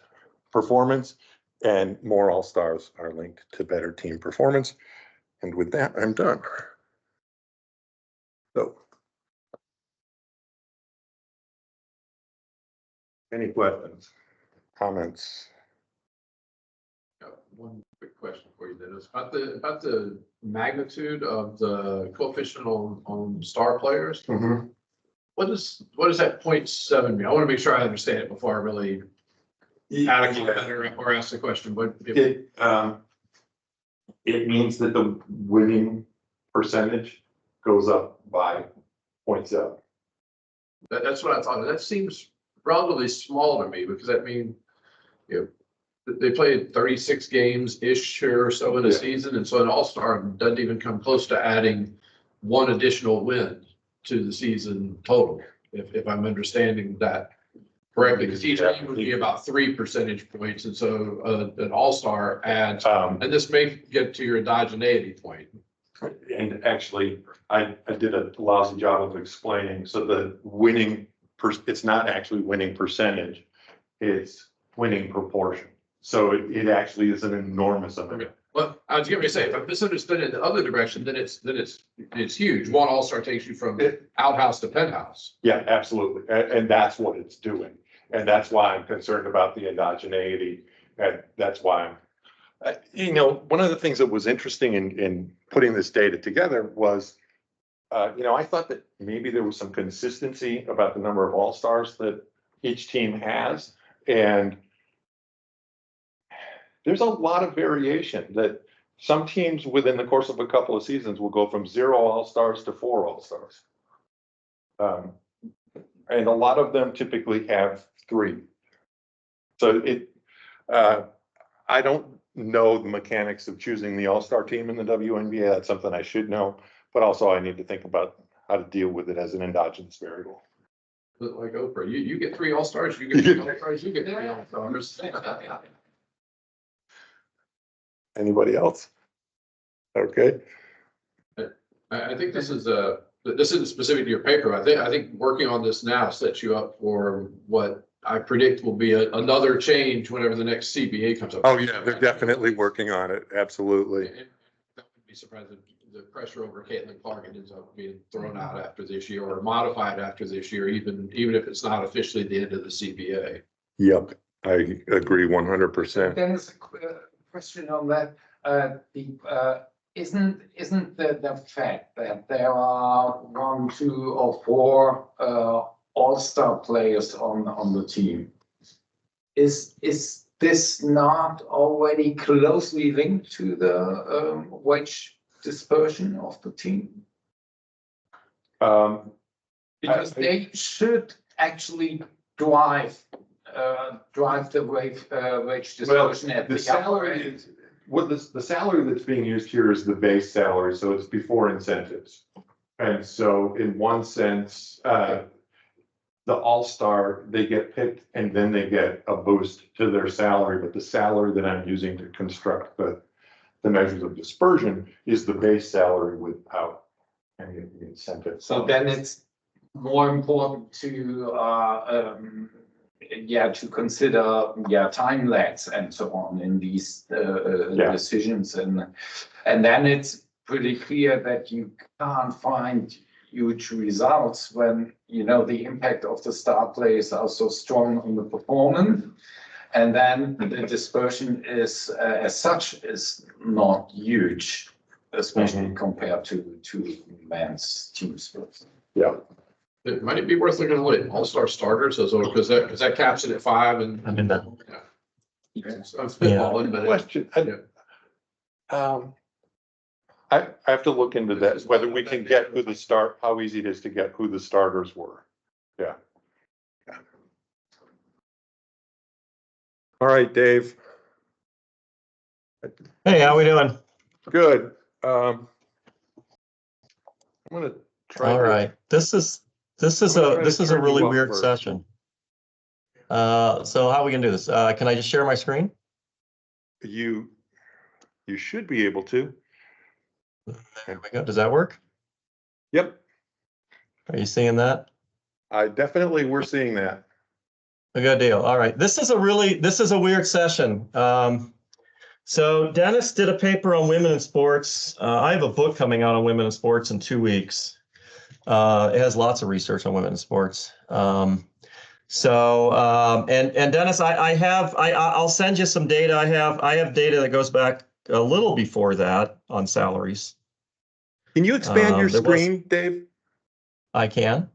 performance, and more all-stars are linked to better team performance. And with that, I'm done. So, any questions, comments? One quick question for you, Dennis, about the magnitude of the coefficient on star players. Mm-hmm. What does that 0.7 mean? I want to make sure I understand it before I really or ask the question. But It means that the winning percentage goes up by 0.7. That's what I thought. That seems relatively small to me, because that means, they played 36 games-ish or so in a season, and so an all-star doesn't even come close to adding one additional win to the season total, if I'm understanding that correctly, because each team would be about 3 percentage points, and so an all-star adds, and this may get to your endogeneity point. And actually, I did a lousy job of explaining. So the winning, it's not actually winning percentage, it's winning proportion. So it actually is an enormous amount. Okay. Well, I was going to say, if I misunderstood it in the other direction, then it's huge. One all-star takes you from outhouse to penthouse. Yeah, absolutely. And that's what it's doing. And that's why I'm concerned about the endogeneity. And that's why one of the things that was interesting in putting this data together was, I thought that maybe there was some consistency about the number of all-stars that each team has. And there's a lot of variation, that some teams within the course of a couple of seasons will go from 0 all-stars to 4 all-stars. And a lot of them typically have 3. So I don't know the mechanics of choosing the all-star team in the WNBA. That's something I should know, but also I need to think about how to deal with it as an endogenous variable. Like Oprah, you get 3 all-stars, you get 3 all-stars, you get 3 all-stars. Anybody else? Okay. I think this is a this isn't specific to your paper. I think working on this now sets you up for what I predict will be another change whenever the next CBA comes up. Oh, yeah, they're definitely working on it. Absolutely. And I wouldn't be surprised if the pressure over Caitlin Clark ends up being thrown out after this year or modified after this year, even if it's not officially the end of the CBA. Yep, I agree 100%. Dennis, a question on that. Isn't the fact that there are 1, 2, or 4 all-star players on the team, is this not already closely linked to the wage dispersion of the team? Because they should actually drive the wage dispersion at The the salary upper end. is, the salary that's being used here is the base salary, so it's before incentives. And so in one sense, the all-star, they get picked and then they get a boost to their salary, but the salary that I'm using to construct the measures of dispersion is the base salary without any of the incentives. So then it's more important to consider time lags and so on in these decisions, and then it's pretty clear that you can't find huge results when the impact of the star players are so strong on the performance, and then the dispersion is as such is not huge, especially compared to men's team sports. Yeah. Might it be worth looking at what all-star starters as well, because that caps it at 5 and. I mean, that, I'm spitballing, but. Question. I have to look into that, whether we can get how easy it is to get who the starters were. Yeah. All right, Dave. hey, how we doing? Good. I'm gonna try. All right. This is a really weird session. So how are we gonna do this? Can I just share my screen? You should be able to. There we go. Does that work? Yep. Are you seeing that? We're seeing that. A good deal. All right. This is a weird session. So Dennis did a paper on women in sports. I have a book coming out on women in sports in 2 weeks. It has lots of research on women in sports. And Dennis, I'll send you some data. I have data that goes back a little before that on salaries. Can you expand your screen, Dave? I can.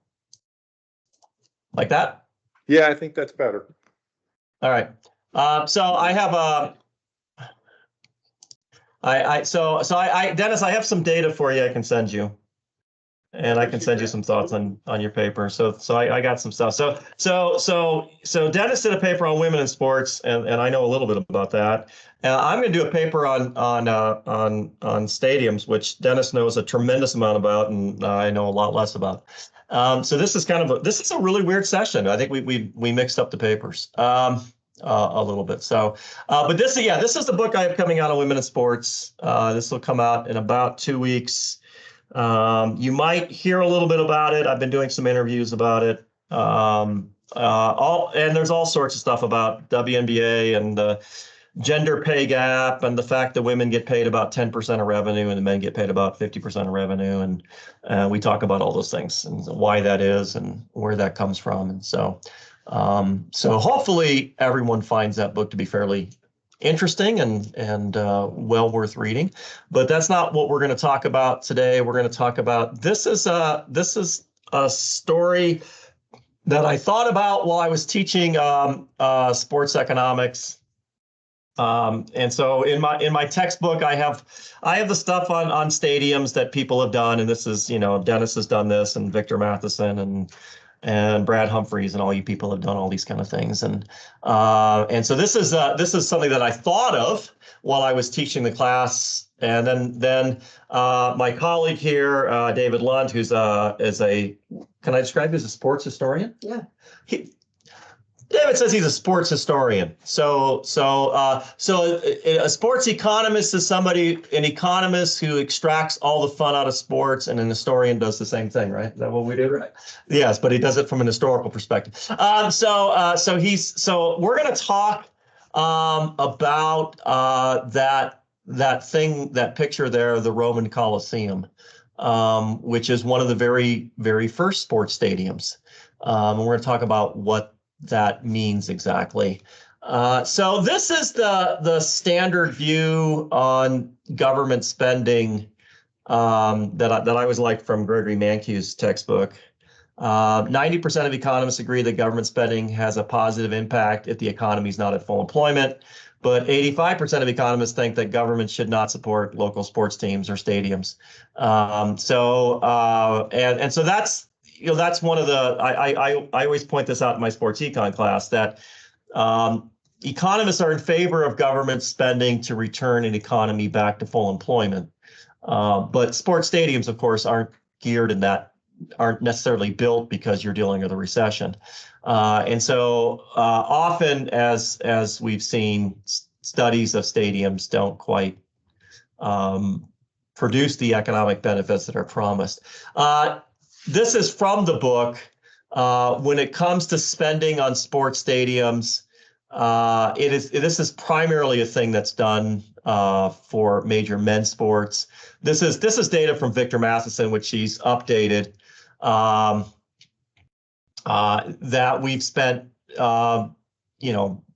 Like that? Yeah, I think that's better. All right. So I have Dennis, I have some data for you I can send you. And I can send you some thoughts on your paper. So I got some stuff. So Dennis did a paper on women in sports, and I know a little bit about that. I'm going to do a paper on stadiums, which Dennis knows a tremendous amount about, and I know a lot less about. So this is a really weird session. I think we mixed up the papers a little bit. So, but this is the book I have coming out on women in sports. This will come out in about 2 weeks. You might hear a little bit about it. I've been doing some interviews about it. And there's all sorts of stuff about WNBA and the gender pay gap and the fact that women get paid about 10% of revenue and the men get paid about 50% of revenue. And we talk about all those things and why that is and where that comes from. And so hopefully everyone finds that book to be fairly interesting and well worth reading, but that's not what we're going to talk about today. We're going to talk about this is a story that I thought about while I was teaching sports economics. And so in my textbook, I have the stuff on stadiums that people have done, and this is Dennis has done this, and Victor Matheson and Brad Humphreys and all you people have done all these kind of things. And so this is something that I thought of while I was teaching the class. And then my colleague here, David Lund, who's can I describe you as a sports historian? Yeah. David says he's a sports historian. So a sports economist is an economist who extracts all the fun out of sports, and an historian does the same thing, right? Is that what we do? Right. Yes, but he does it from an historical perspective. So we're going to talk about that picture there of the Roman Colosseum, which is one of the very, very first sports stadiums. And we're going to talk about what that means exactly. So this is the standard view on government spending that I always liked from Gregory Mankiw's textbook. 90% of economists agree that government spending has a positive impact if the economy is not at full employment, but 85% of economists think that government should not support local sports teams or stadiums. So that's, that's one of the, I always point this out in my sports econ class, that economists are in favor of government spending to return an economy back to full employment. But sports stadiums, of course, aren't necessarily built because you're dealing with a recession. And so often, as we've seen, studies of stadiums don't quite produce the economic benefits that are promised. This is from the book. When it comes to spending on sports stadiums, this is primarily a thing that's done for major men's sports. This is data from Victor Matheson, which he's updated, that we've spent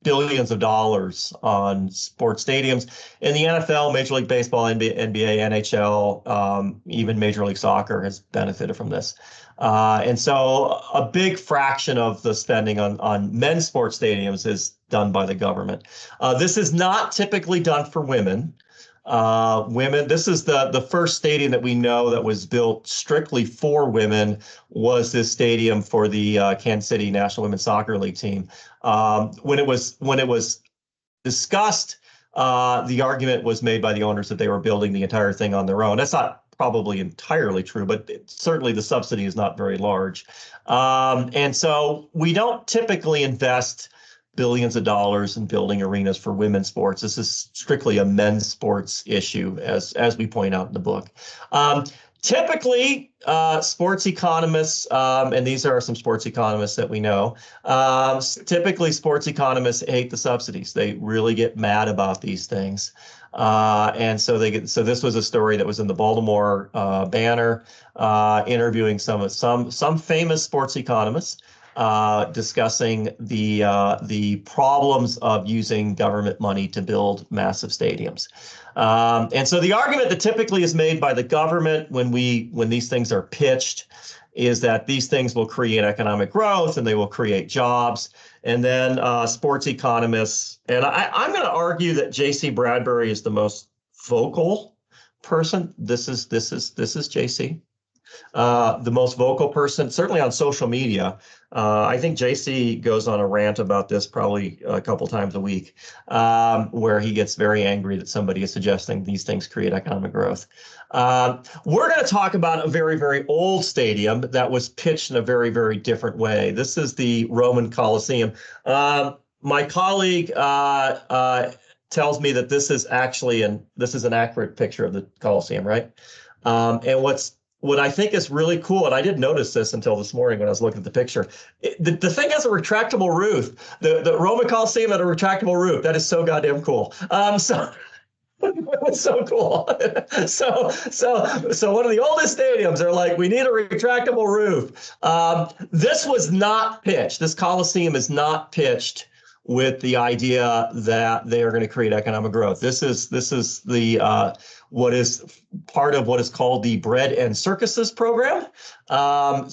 billions of dollars on sports stadiums in the NFL, Major League Baseball, NBA, NHL, even Major League Soccer has benefited from this. And so a big fraction of the spending on men's sports stadiums is done by the government. This is not typically done for women. This is the first stadium that we know that was built strictly for women, was this stadium for the Kansas City National Women's Soccer League team. When it was discussed, the argument was made by the owners that they were building the entire thing on their own. That's not probably entirely true, but certainly the subsidy is not very large. And so we don't typically invest billions of dollars in building arenas for women's sports. This is strictly a men's sports issue, as we point out in the book. Typically, sports economists, and these are some sports economists that we know, typically sports economists hate the subsidies. They really get mad about these things. And so this was a story that was in the Baltimore Banner, interviewing some famous sports economists, discussing the problems of using government money to build massive stadiums. And so the argument that typically is made by the government when these things are pitched is that these things will create economic growth and they will create jobs. And then sports economists, and I'm going to argue that J.C. Bradbury is the most vocal person. This is J.C. The most vocal person, certainly on social media. I think JC goes on a rant about this probably a couple times a week, where he gets very angry that somebody is suggesting these things create economic growth. We're going to talk about a very, very old stadium that was pitched in a very, very different way. This is the Roman Colosseum. My colleague tells me that this is an accurate picture of the Colosseum, right? And what I think is really cool, and I didn't notice this until this morning when I was looking at the picture, the thing has a retractable roof. The Roman Colosseum had a retractable roof. That is so goddamn cool. So it's so cool. So one of the oldest stadiums are like, we need a retractable roof. This was not pitched. This Colosseum is not pitched with the idea that they are going to create economic growth. This is the what is part of what is called the Bread and Circuses program,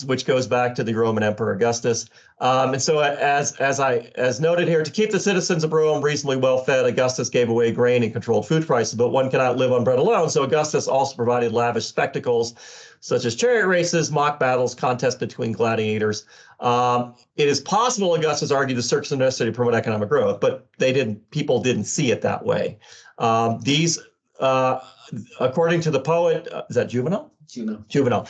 which goes back to the Roman Emperor Augustus. And so as noted here, to keep the citizens of Rome reasonably well fed, Augustus gave away grain and controlled food prices, but one cannot live on bread alone. So Augustus also provided lavish spectacles, such as chariot races, mock battles, contests between gladiators. It is possible, Augustus argued, the circus are necessary to promote economic growth, but people didn't see it that way. According to the poet, is that Juvenal? Juvenile.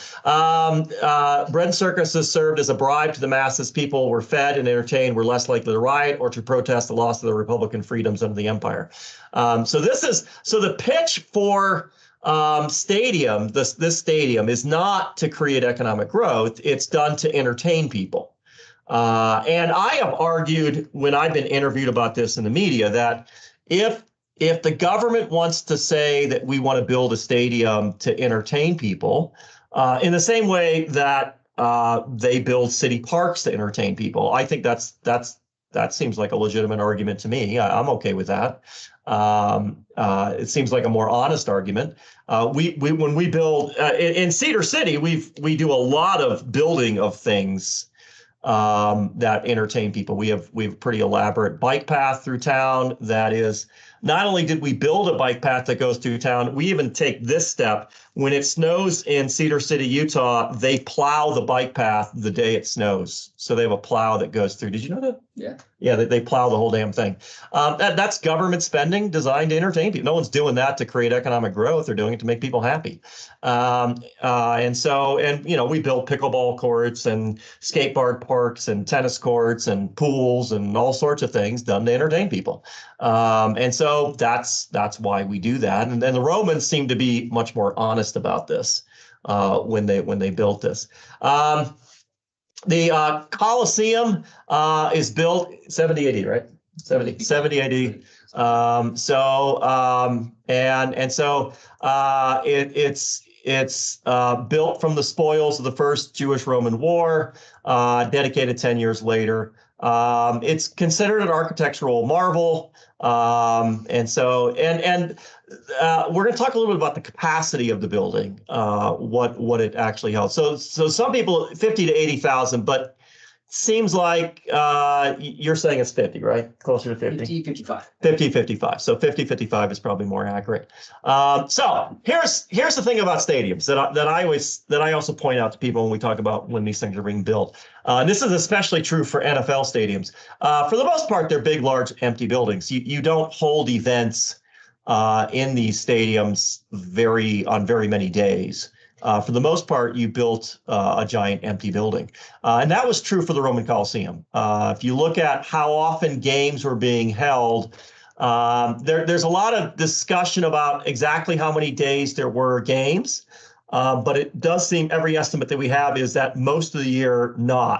Bread circuses served as a bribe to the masses. People were fed and entertained, were less likely to riot or to protest the loss of their Republican freedoms under the empire. So the pitch for stadium, this stadium is not to create economic growth. It's done to entertain people. And I have argued when I've been interviewed about this in the media that if the government wants to say that we want to build a stadium to entertain people, in the same way that they build city parks to entertain people, I think that seems like a legitimate argument to me. I'm okay with that. It seems like a more honest argument. When we build in Cedar City, we do a lot of building of things that entertain people. We have a pretty elaborate bike path through town. That is, not only did we build a bike path that goes through town, we even take this step. When it snows in Cedar City, Utah, they plow the bike path the day it snows. So they have a plow that goes through. Did you know that? Yeah. Yeah, they plow the whole damn thing. That's government spending designed to entertain people. No one's doing that to create economic growth. They're doing it to make people happy. And we built pickleball courts and skateboard parks and tennis courts and pools and all sorts of things done to entertain people. And so that's why we do that. And then the Romans seem to be much more honest about this when they built this. The Colosseum is built 70 AD, right? 70 AD. It's built from the spoils of the First Jewish-Roman War, dedicated 10 years later. It's considered an architectural marvel. We're going to talk a little bit about the capacity of the building, what it actually held. So some people 50 to 80,000, but seems like you're saying it's 50, right? Closer to 50. 55. 55. So 55 is probably more accurate. So here's the thing about stadiums that I also point out to people when we talk about when these things are being built. And this is especially true for NFL stadiums. For the most part, they're big, large, empty buildings. You don't hold events in these stadiums on very many days. For the most part, you built a giant empty building. And that was true for the Roman Colosseum. If you look at how often games were being held, there's a lot of discussion about exactly how many days there were games. But it does seem every estimate that we have is that most of the year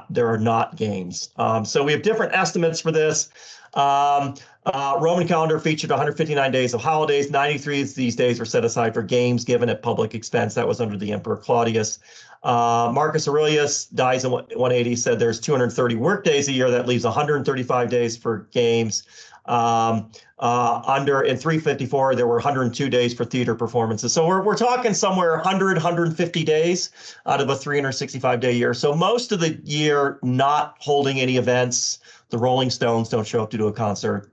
there are not games. So we have different estimates for this. Roman calendar featured 159 days of holidays. 93 of these days were set aside for games given at public expense. That was under the Emperor Claudius. Marcus Aurelius dies in 180, said there's 230 work days a year. That leaves 135 days for games. In 354, there were 102 days for theater performances. So we're talking somewhere 150 days out of a 365-day year. So most of the year not holding any events. The Rolling Stones don't show up to do a concert.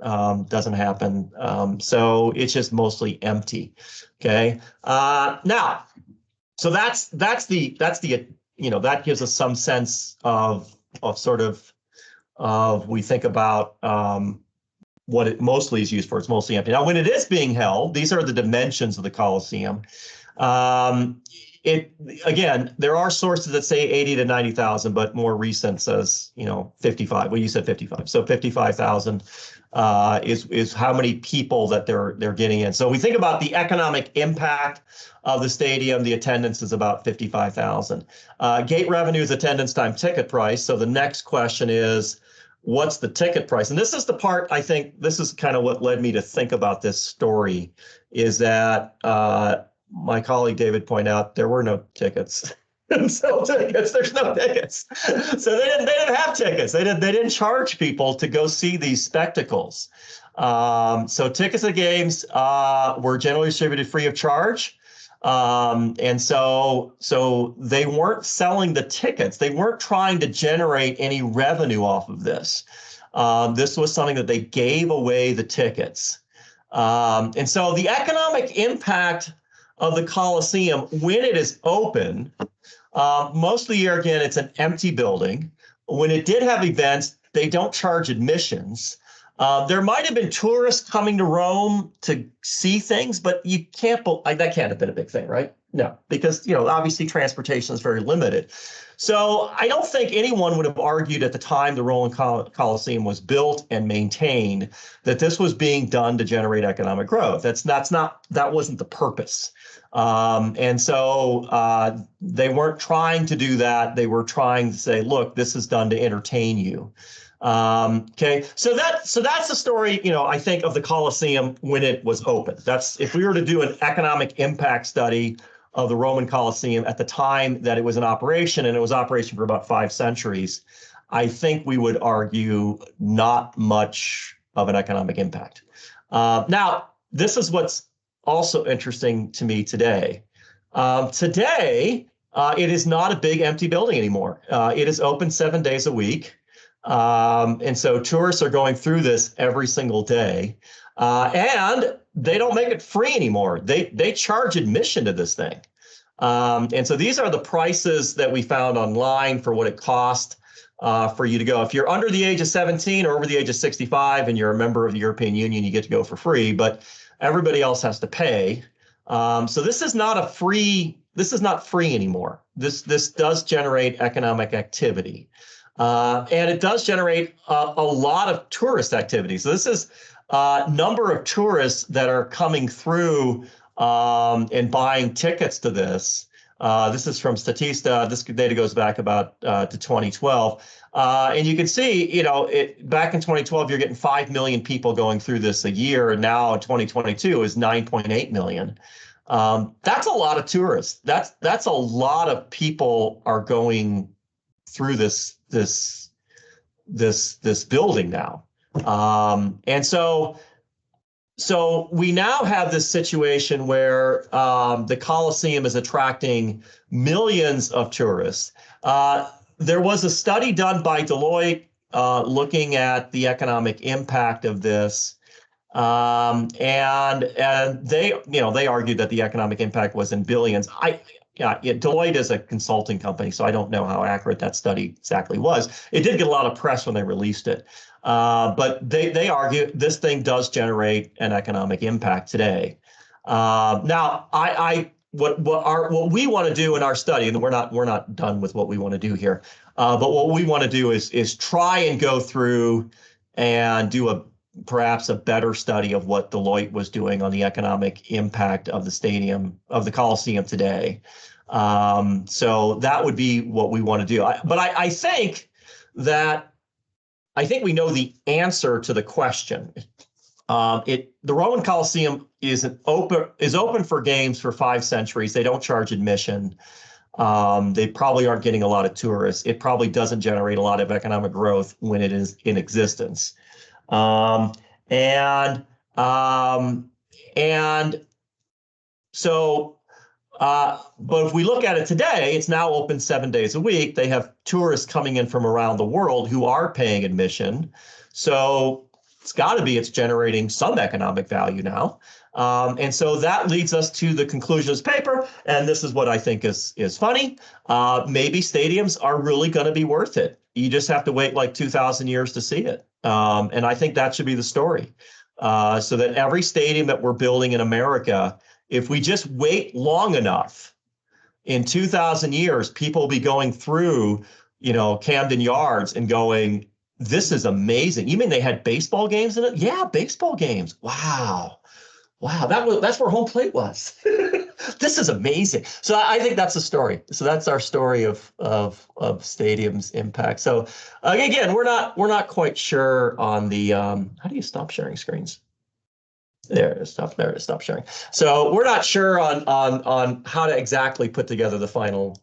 Doesn't happen. So it's just mostly empty. Okay. Now, so that gives us some sense of we think about what it mostly is used for. It's mostly empty. Now, when it is being held, these are the dimensions of the Colosseum. Again, there are sources that say 80 to 90,000, but more recent says, 55. Well, you said 55. So 55,000 is how many people that they're getting in. So we think about the economic impact of the stadium. The attendance is about 55,000. Gate revenue is attendance times ticket price. So the next question is, what's the ticket price? And this is the part, I think, this is kind of what led me to think about this story, is that my colleague David pointed out there were no tickets. Sell tickets. There's no tickets. So they didn't have tickets. They didn't charge people to go see these spectacles. So tickets to games were generally distributed free of charge. And so they weren't selling the tickets. They weren't trying to generate any revenue off of this. This was something that they gave away the tickets. And so the economic impact of the Colosseum when it is open, most of the year, again, it's an empty building. When it did have events, they don't charge admissions. There might have been tourists coming to Rome to see things, but that can't have been a big thing, right? No, because, obviously transportation is very limited. So I don't think anyone would have argued at the time the Roman Coliseum was built and maintained that this was being done to generate economic growth. That wasn't the purpose. And so they weren't trying to do that. They were trying to say, look, this is done to entertain you. Okay, so that's the story, I think, of the Colosseum when it was open. That's, if we were to do an economic impact study of the Roman Colosseum at the time that it was in operation, and it was operation for about 5 centuries, I think we would argue not much of an economic impact. Now, this is what's also interesting to me today. Today, it is not a big empty building anymore. It is open 7 days a week. And so tourists are going through this every single day. And they don't make it free anymore. They charge admission to this thing. And so these are the prices that we found online for what it cost for you to go. If you're under the age of 17 or over the age of 65 and you're a member of the European Union, you get to go for free, but everybody else has to pay. So this is not free anymore. This does generate economic activity. And it does generate a lot of tourist activity. So this is number of tourists that are coming through and buying tickets to this. This is from Statista. This data goes back about to 2012. And you can see, back in 2012, you're getting 5 million people going through this a year. And now in 2022 is 9.8 million. That's a lot of tourists. That's a lot of people are going through this building now. And so we now have this situation where the Colosseum is attracting millions of tourists. There was a study done by Deloitte looking at the economic impact of this. And they argued that the economic impact was in billions. Deloitte is a consulting company, so I don't know how accurate that study exactly was. It did get a lot of press when they released it. But they argue this thing does generate an economic impact today. Now, what we want to do in our study, and we're not done with what we want to do here, but what we want to do is try and go through and do perhaps a better study of what Deloitte was doing on the economic impact of the Colosseum today. So that would be what we want to do. But I think we know the answer to the question. The Roman Colosseum is open for games for 5 centuries. They don't charge admission. They probably aren't getting a lot of tourists. It probably doesn't generate a lot of economic growth when it is in existence. But if we look at it today, it's now open 7 days a week. They have tourists coming in from around the world who are paying admission. So it's generating some economic value now. And so that leads us to the conclusion of this paper. And this is what I think is funny. Maybe stadiums are really going to be worth it. You just have to wait like 2,000 years to see it. And I think that should be the story. So that every stadium that we're building in America, if we just wait long enough, in 2,000 years, people will be going through, Camden Yards and going, this is amazing. You mean they had baseball games in it? Yeah, baseball games. Wow. That's where home plate was. This is amazing. So I think that's the story. So that's our story of stadium's impact. So again, we're not quite sure on the how do you stop sharing screens? There it is. Stop sharing. So we're not sure on how to exactly put together the final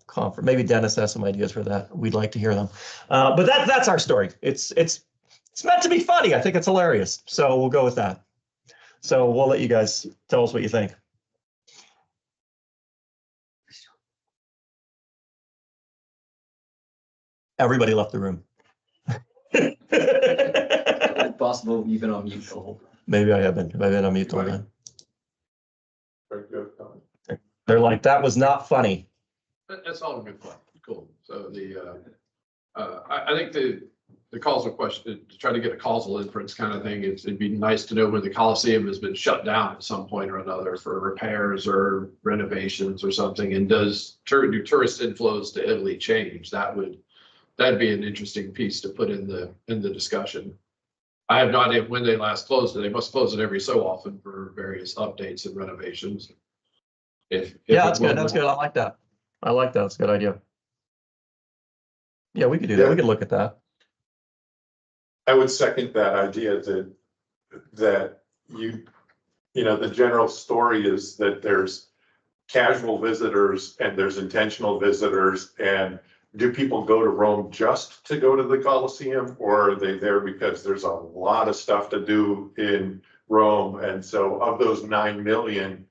conference. Maybe Dennis has some ideas for that. We'd like to hear them. But that's our story. It's meant to be funny. I think it's hilarious. So we'll go with that. So we'll let you guys tell us what you think. Everybody left the room. It's possible you've been on mute the whole time. Maybe I have been. Maybe I've been on mute the whole time. Very good. They're like, that was not funny. That's all a good point. Cool. So I think the causal question, to try to get a causal inference kind of thing, it'd be nice to know when the Coliseum has been shut down at some point or another for repairs or renovations or something. And do tourist inflows to Italy change? That'd be an interesting piece to put in the discussion. I have no idea when they last closed it. They must close it every so often for various updates and renovations. Yeah, that's good. That's good. I like that. I like that. That's a good idea. Yeah, we could do that. We could look at that. I would second that idea that the general story is that there's casual visitors and there's intentional visitors, and do people go to Rome just to go to the Colosseum, or are they there because there's a lot of stuff to do in Rome? And so of those 9 million,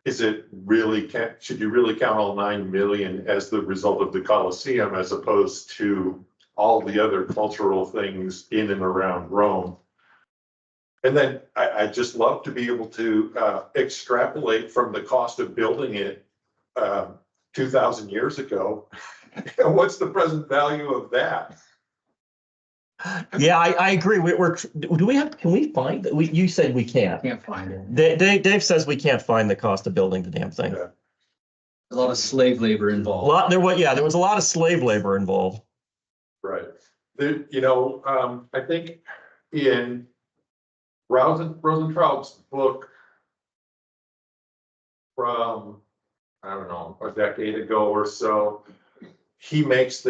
should you really count all 9 million as the result of the Colosseum as opposed to all the other cultural things in and around Rome? And then I just love to be able to extrapolate from the cost of building it 2,000 years ago. What's the present value of that? Yeah, I agree. Can we find that? You said we can't. Can't find it. Dave says we can't find the cost of building the damn thing. Yeah. A lot of slave labor involved. There was a lot of slave labor involved. Right. I think in Rosentraub's book from, I don't know, a decade ago or so, he makes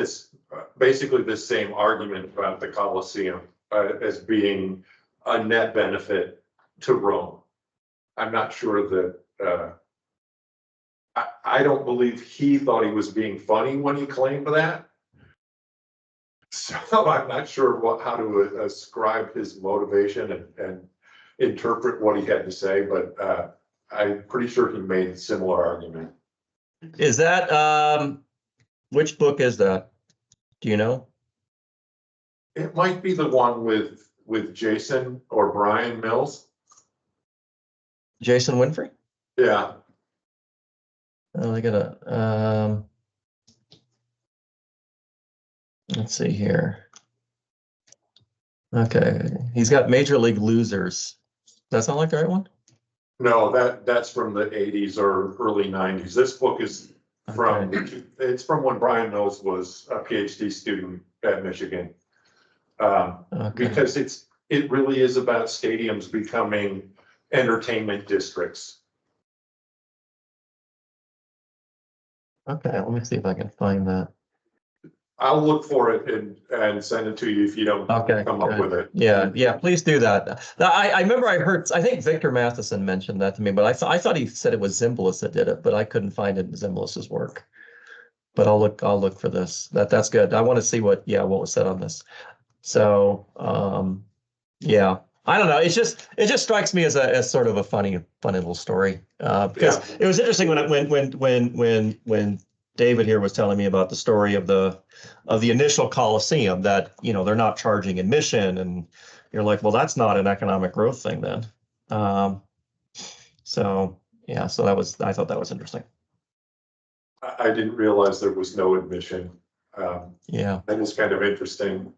basically this same argument about the Colosseum as being a net benefit to Rome. I'm not sure that, I don't believe he thought he was being funny when he claimed that. So I'm not sure how to ascribe his motivation and interpret what he had to say, but I'm pretty sure he made a similar argument. Is that, which book is that? Do you know? It might be the one with Jason or Brian Mills. Jason Winfrey? Yeah. Oh, I gotta, let's see here. Okay, he's got Major League Losers. Does that sound like the right one? No, that's from the 80s or early 90s. This book is it's from when Brian Mills was a PhD student at Michigan. Because it really is about stadiums becoming entertainment districts. Okay, let me see if I can find that. I'll look for it and send it to you if you don't come up with it. Yeah, please do that. I remember I think Victor Matheson mentioned that to me, but I thought he said it was Zimbalist that did it, but I couldn't find it in Zimbalist's work. But I'll look for this. That's good. I want to see what was said on this. So yeah, I don't know. It just strikes me as sort of a funny little story. Because it was interesting when David here was telling me about the story of the initial Coliseum, that they're not charging admission, and you're like, well, that's not an economic growth thing then. So I thought that was interesting. I didn't realize there was no admission. Yeah, that is kind of interesting.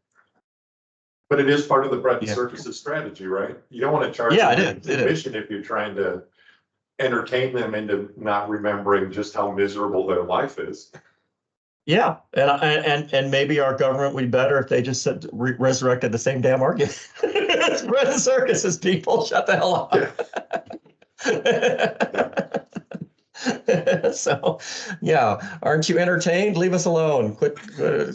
But it is part of the bread and circus's strategy, right? You don't want to charge admission if you're trying to entertain them into not remembering just how miserable their life is. Yeah, and maybe our government would be better if they just said resurrected the same damn argument. It's bread and circuses, people. Shut the hell up. So, aren't you entertained? Leave us alone. Quit.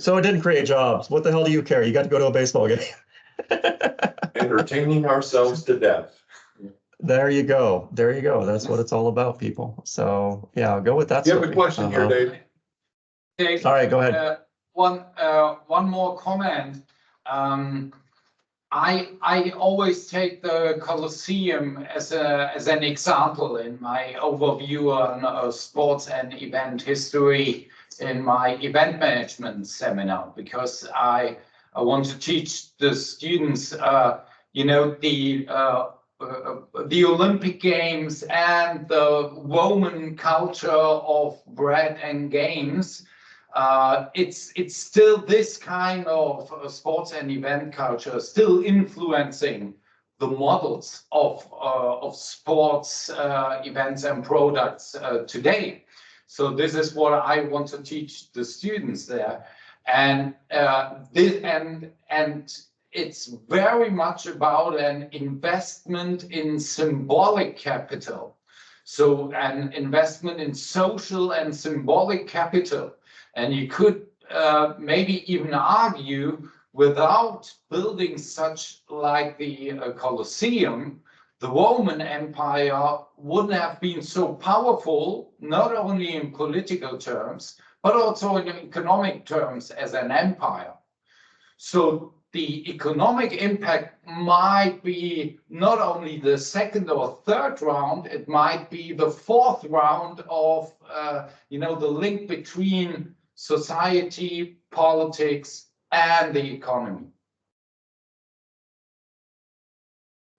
So it didn't create jobs. What the hell do you care? You got to go to a baseball game. Entertaining ourselves to death. There you go. That's what it's all about, people. So go with that. You have a question here, Dave. Dave, all right, go ahead. One more comment. I always take the Colosseum as an example in my overview on sports and event history in my event management seminar, because I want to teach the students, the Olympic Games and the Roman culture of bread and games it's still this kind of sports and event culture still influencing the models of sports events and products today. So this is what I want to teach the students there, and it's very much about an investment in symbolic capital. So an investment in social and symbolic capital. And you could maybe even argue, without building such like the Colosseum, the Roman Empire wouldn't have been so powerful, not only in political terms, but also in economic terms as an empire. So the economic impact might be not only the second or third round, it might be the fourth round of, the link between society, politics, and the economy.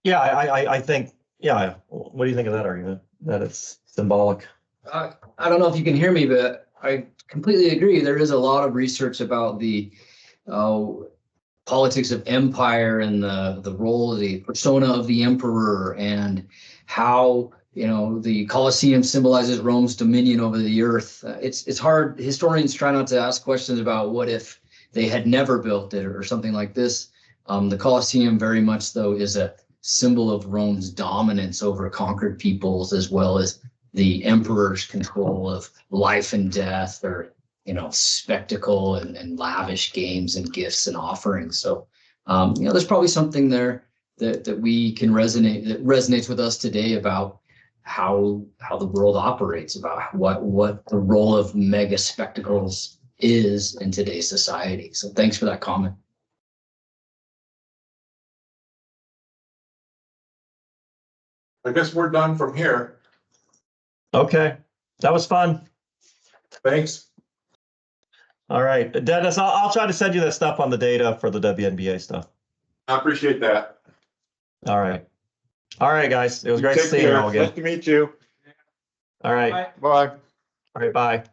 Yeah, I think, yeah. What do you think of that argument? That it's symbolic? I don't know if you can hear me, but I completely agree. There is a lot of research about the politics of empire and the role, the persona of the emperor, and how the Colosseum symbolizes Rome's dominion over the earth. It's hard. Historians try not to ask questions about what if they had never built it or something like this. The Colosseum very much, though, is a symbol of Rome's dominance over conquered peoples, as well as the emperor's control of life and death, or spectacle and lavish games and gifts and offerings. So there's probably something there that we can resonates with us today about how the world operates, about what the role of mega spectacles is in today's society. So thanks for that comment. I guess we're done from here. Okay, that was fun. Thanks. All right, Dennis, I'll try to send you that stuff on the data for the WNBA stuff. I appreciate that. All right, guys. It was great to Take see you care. all again. Nice to meet you. All right, Bye. all right, bye.